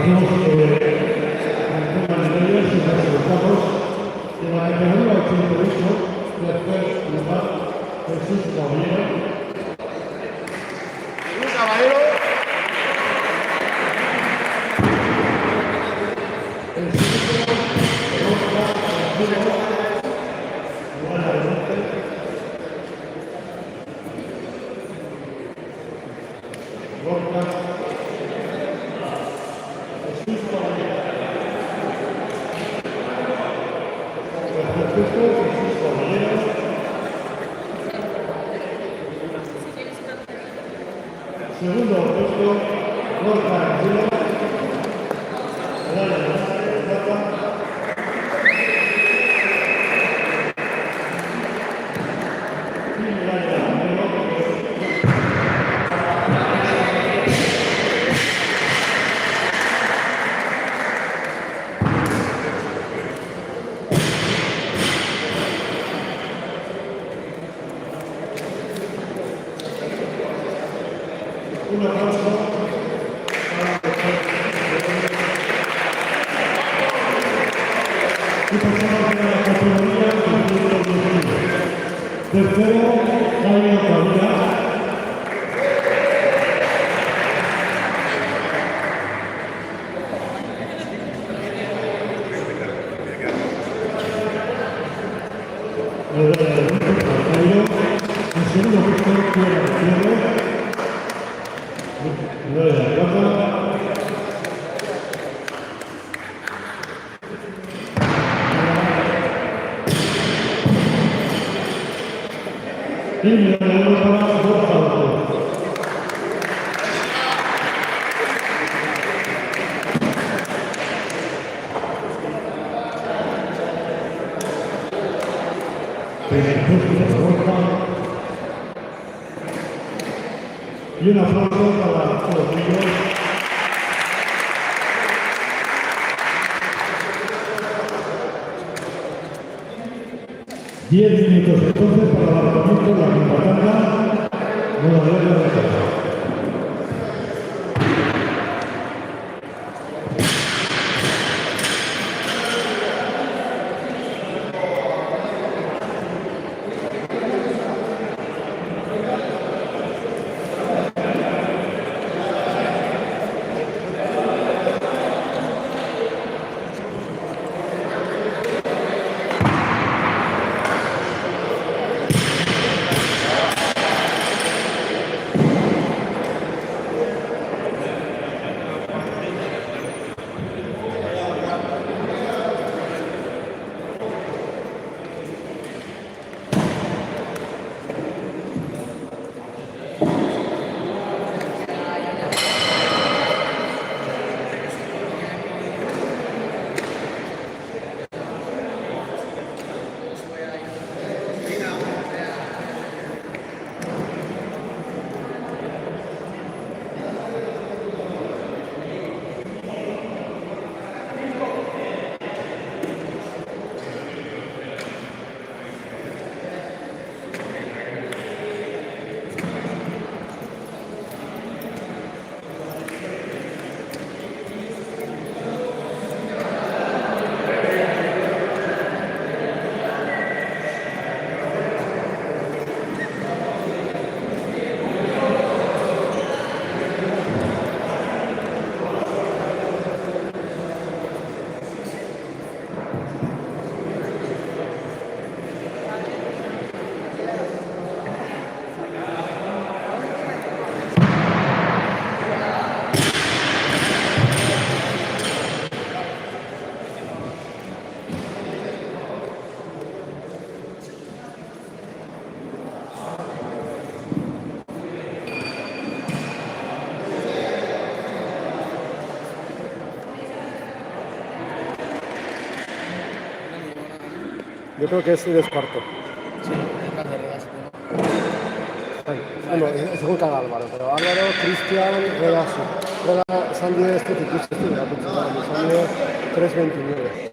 conocemos el tema de ellos y los resultados. En la categoría 88, tercer lugar, Jesús Caballero. El segundo, lugar adelante. Gorka, Jesús Caballero. Tercer puesto, Jesús Caballero. Segundo puesto, Gorka Angelo. Medalla de plata. Y medalla de oro. Un aplauso y pasamos a la categoría de 119. Tercero, Jaime Cabrera. Medalla de bronce para Jairo. En segundo puesto, Piedra Gutiérrez. Medalla de plata. Y medalla de oro para Borja López. Primer puesto para Borja. Y un aplauso para todos ellos. Diez minutos entonces para el lanzamiento de la quinta tanda. Nueva regla de casa. Yo creo que es el cuarto. Sí, el carrera, Bueno, según cada Álvaro, pero Álvaro, Cristian, Regaso. Rega, Sandy, Ticus, Sandy, 3.29.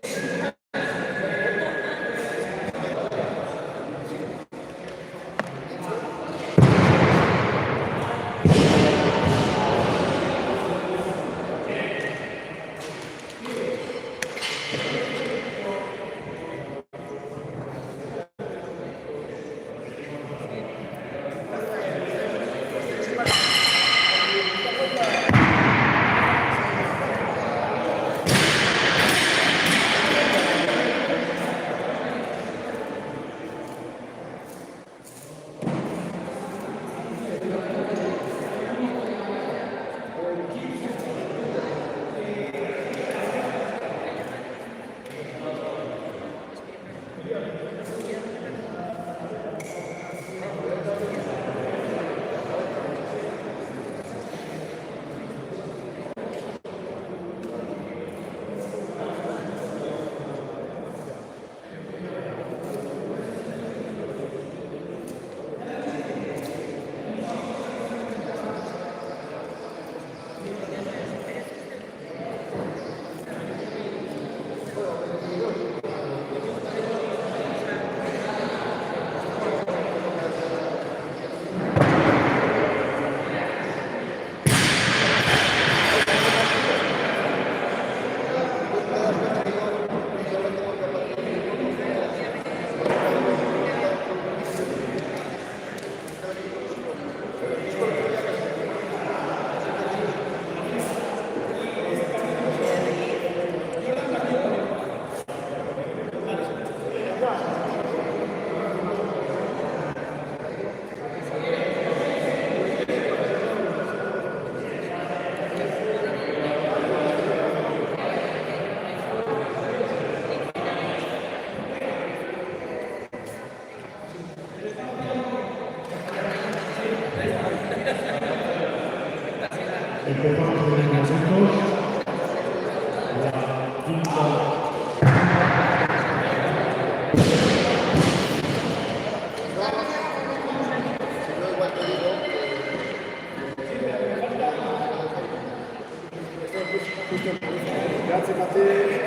Empezamos en los momentos. La quinta. Grazie Matteo.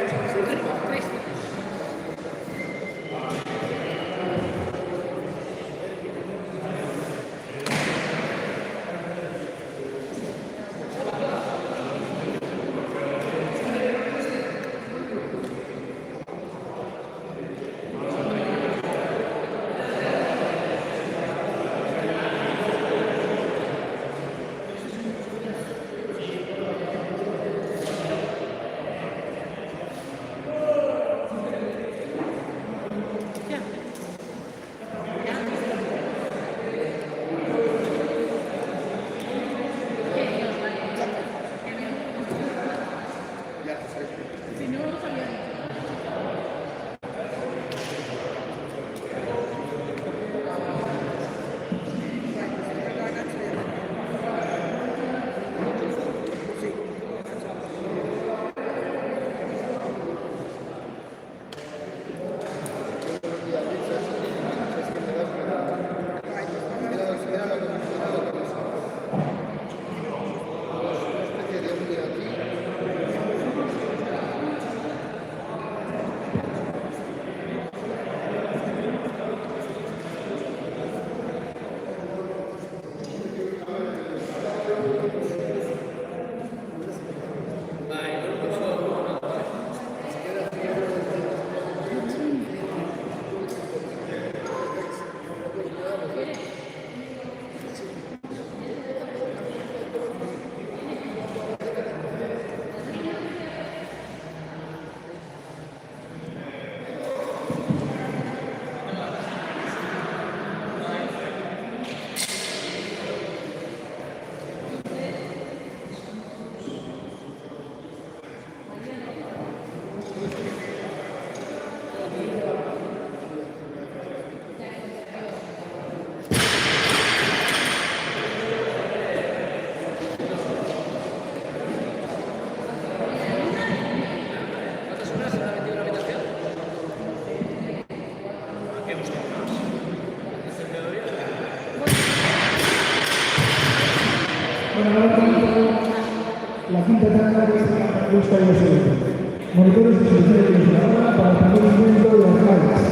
La quinta etapa de esta busca y segundo. Monitores de solución de ilusionadora para el primer movimiento de las claves.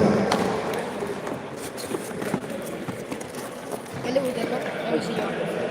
¿Qué le gusta? A ver si yo.